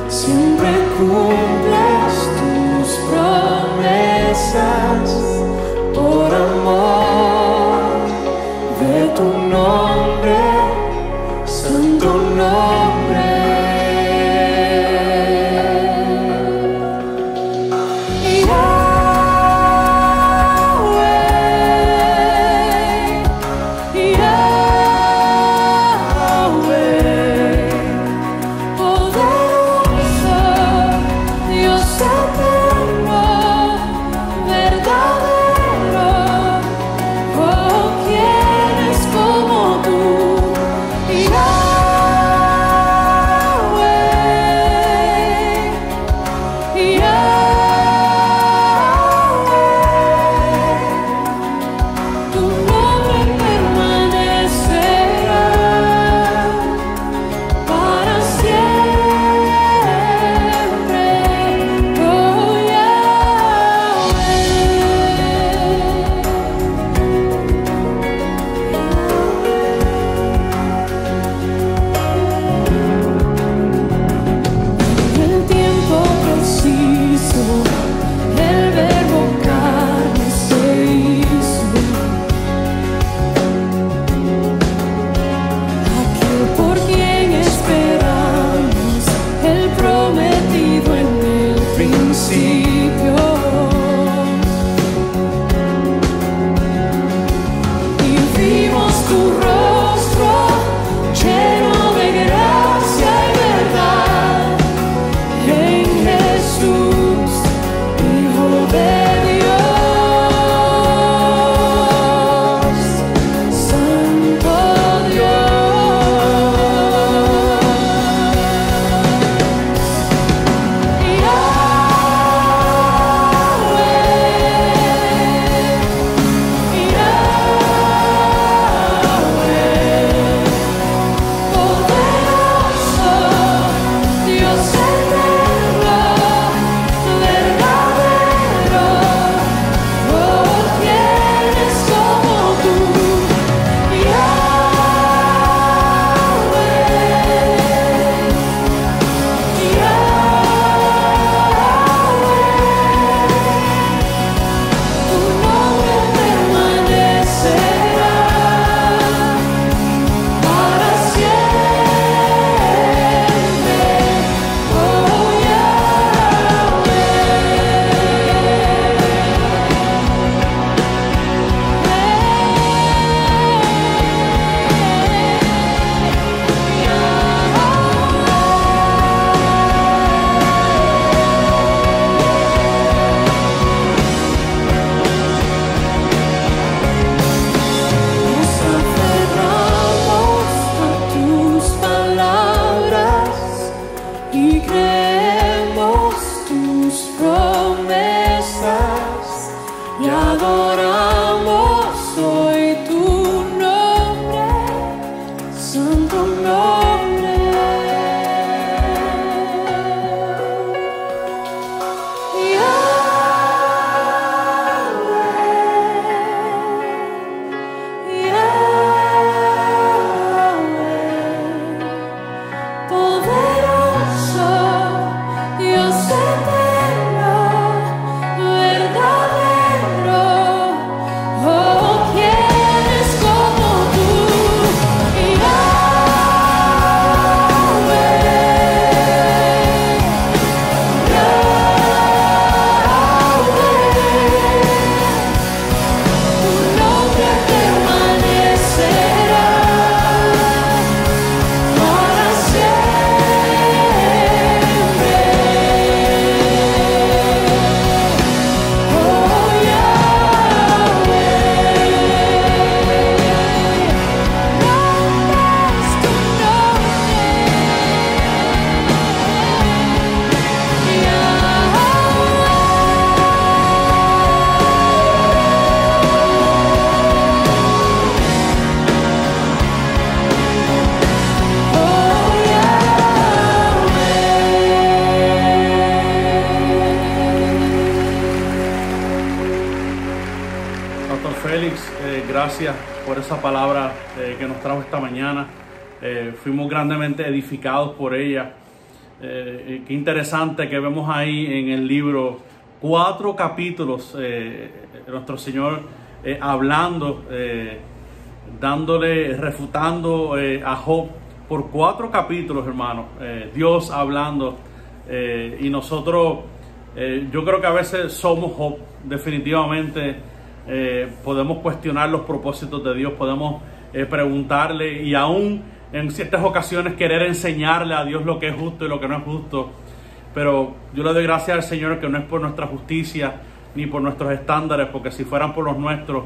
[SPEAKER 4] siempre cumples tus promesas, por amor de tu nombre, santo nombre. Yahweh, Yahweh, poderoso, Dios eterno, verdadero. Oh, ¿quién es como tú? adoramos hoy tu nombre, santo nombre. Poderoso, Dios eterno, verdadero, oh, ¿quién es como tú? Tu nombre permanecerá para siempre. Oh, Yahweh, grande es tu nombre,
[SPEAKER 2] Pastor Félix, gracias por esa palabra que nos trajo esta mañana. Fuimos grandemente edificados por ella. Qué interesante que vemos ahí en el libro 4 capítulos, nuestro Señor hablando, refutando a Job por 4 capítulos, hermanos. Dios hablando, y nosotros, yo creo que a veces somos Job, definitivamente. Podemos cuestionar los propósitos de Dios, podemos preguntarle y aún en ciertas ocasiones querer enseñarle a Dios lo que es justo y lo que no es justo. Pero yo le doy gracias al Señor que no es por nuestra justicia ni por nuestros estándares, porque si fueran por los nuestros,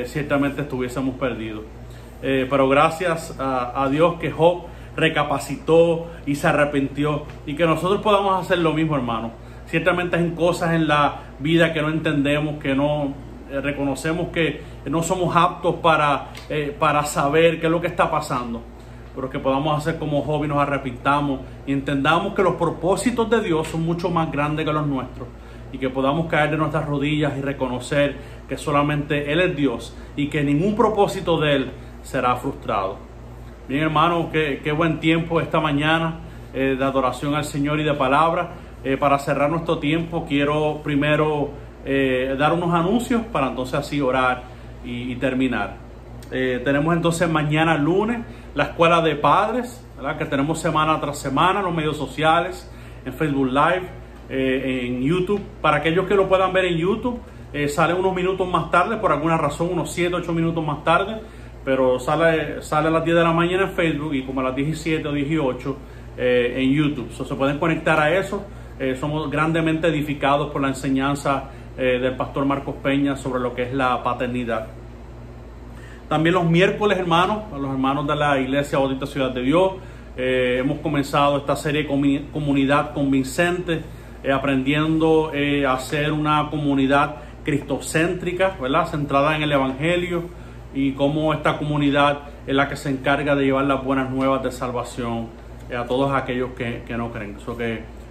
[SPEAKER 2] ciertamente estuviésemos perdidos. Pero gracias a Dios que Job recapacitó y se arrepintió, y que nosotros podamos hacer lo mismo, hermano. Ciertamente hay cosas en la vida que no entendemos, que no reconocemos que no somos aptos para saber qué es lo que está pasando, pero que podamos hacer como Job y nos arrepintamos y entendamos que los propósitos de Dios son mucho más grandes que los nuestros, y que podamos caer de nuestras rodillas y reconocer que solamente Él es Dios y que ningún propósito de Él será frustrado. Bien, hermano, qué buen tiempo esta mañana de adoración al Señor y de palabra. Para cerrar nuestro tiempo, quiero primero dar unos anuncios para entonces así orar y terminar. Tenemos entonces mañana lunes la escuela de padres, ¿verdad? Que tenemos semana tras semana en los medios sociales, en Facebook Live, en YouTube. Para aquellos que lo puedan ver en YouTube, sale unos minutos más tarde, por alguna razón, unos 7-8 minutos más tarde, pero sale a las 10 de la mañana en Facebook y como a las 17 o 18 en YouTube. Se pueden conectar a eso. Somos grandemente edificados por la enseñanza del pastor Marcos Peña sobre lo que es la paternidad. También los miércoles, hermanos, a los hermanos de la Iglesia Bautista Ciudad de Dios, hemos comenzado esta serie Comunidad Convincente, aprendiendo a ser una comunidad cristocéntrica, ¿verdad? Centrada en el Evangelio, y cómo esta comunidad es la que se encarga de llevar las buenas nuevas de salvación a todos aquellos que no creen.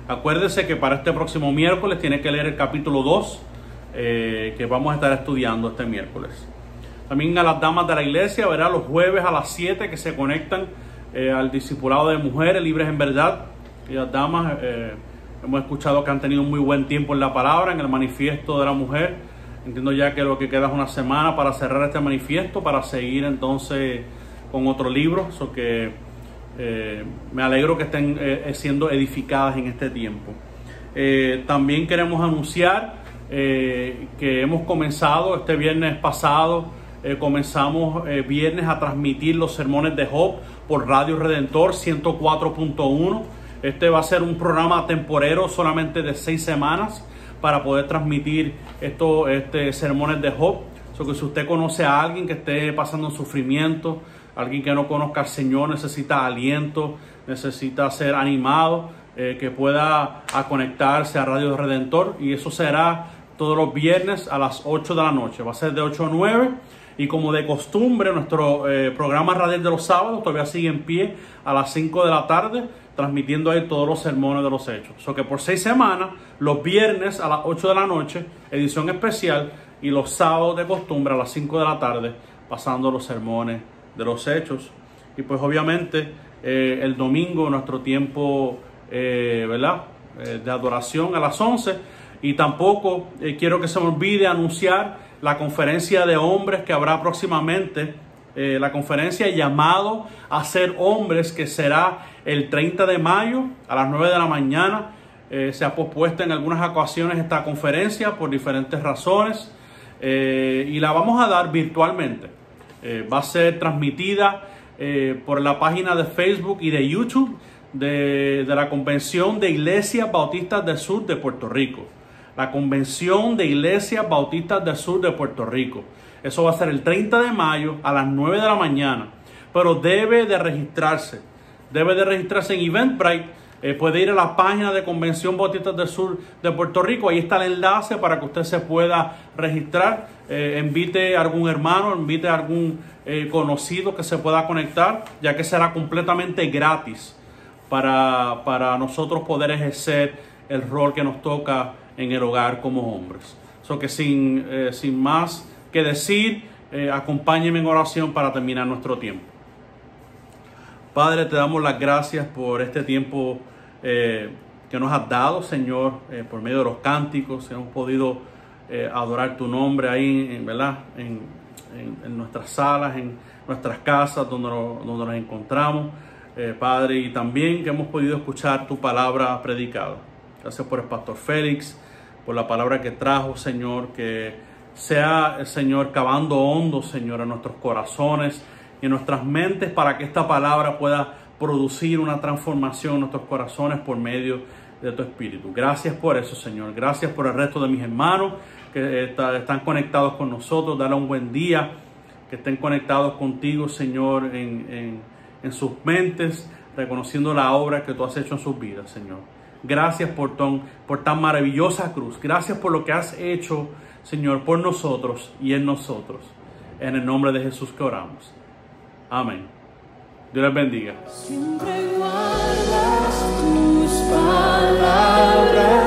[SPEAKER 2] Acuérdese que para este próximo miércoles tiene que leer el capítulo 2, que vamos a estar estudiando este miércoles. También a las damas de la iglesia, verá, los jueves a las 7 que se conectan al discipulado de mujeres libres en verdad. Y las damas, hemos escuchado que han tenido un muy buen tiempo en la palabra, en el manifiesto de la mujer. Entiendo ya que lo que queda es una semana para cerrar este manifiesto, para seguir entonces con otro libro. Me alegro que estén siendo edificadas en este tiempo. También queremos anunciar que hemos comenzado este viernes pasado, comenzamos viernes a transmitir los sermones de Job por Radio Redentor 104.1. Este va a ser un programa temporero solamente de 6 semanas para poder transmitir estos sermones de Job. Que si usted conoce a alguien que esté pasando un sufrimiento, alguien que no conozca al Señor, necesita aliento, necesita ser animado, que pueda conectarse a Radio Redentor, y eso será todos los viernes a las 8 de la noche. Va a ser de 8 a 9. Y como de costumbre, nuestro programa radial de los sábados todavía sigue en pie a las 5 de la tarde, transmitiendo ahí todos los sermones de los hechos. So que por 6 semanas, los viernes a las 8 de la noche, edición especial, y los sábados de costumbre a las 5 de la tarde, pasando los sermones de los hechos. Y pues obviamente el domingo, nuestro tiempo ¿verdad? De adoración a las 11. Y tampoco quiero que se me olvide anunciar la conferencia de hombres que habrá próximamente, la conferencia llamado a ser hombres, que será el 30 de mayo a las 9 de la mañana. Se ha pospuesto en algunas ocasiones esta conferencia por diferentes razones, y la vamos a dar virtualmente. Va a ser transmitida por la página de Facebook y de YouTube de la Convención de Iglesias Bautistas del Sur de Puerto Rico. La Convención de Iglesias Bautistas del Sur de Puerto Rico. Eso va a ser el 30 de mayo a las 9 de la mañana. Pero debe de registrarse. Debe de registrarse en Eventbrite. Puede ir a la página de Convención Bautistas del Sur de Puerto Rico. Ahí está el enlace para que usted se pueda registrar. Invite a algún hermano, invite a algún conocido que se pueda conectar, ya que será completamente gratis para nosotros poder ejercer el rol que nos toca en el hogar como hombres. So que sin más que decir, acompáñenme en oración para terminar nuestro tiempo. Padre, te damos las gracias por este tiempo que nos has dado, Señor, por medio de los cánticos. Hemos podido adorar tu nombre ahí, ¿verdad? En nuestras salas, en nuestras casas donde nos encontramos, Padre, y también que hemos podido escuchar tu palabra predicada. Gracias por el pastor Félix, por la palabra que trajo, Señor, que sea, Señor, cavando hondo, Señor, en nuestros corazones y en nuestras mentes, para que esta palabra pueda producir una transformación en nuestros corazones por medio de tu Espíritu. Gracias por eso, Señor. Gracias por el resto de mis hermanos que están conectados con nosotros. Dale un buen día, que estén conectados contigo, Señor, en sus mentes, reconociendo la obra que tú has hecho en sus vidas, Señor. Gracias por tan maravillosa cruz. Gracias por lo que has hecho, Señor, por nosotros y en nosotros. En el nombre de Jesús que oramos. Amén. Dios les bendiga.
[SPEAKER 4] Siempre guardas tus palabras.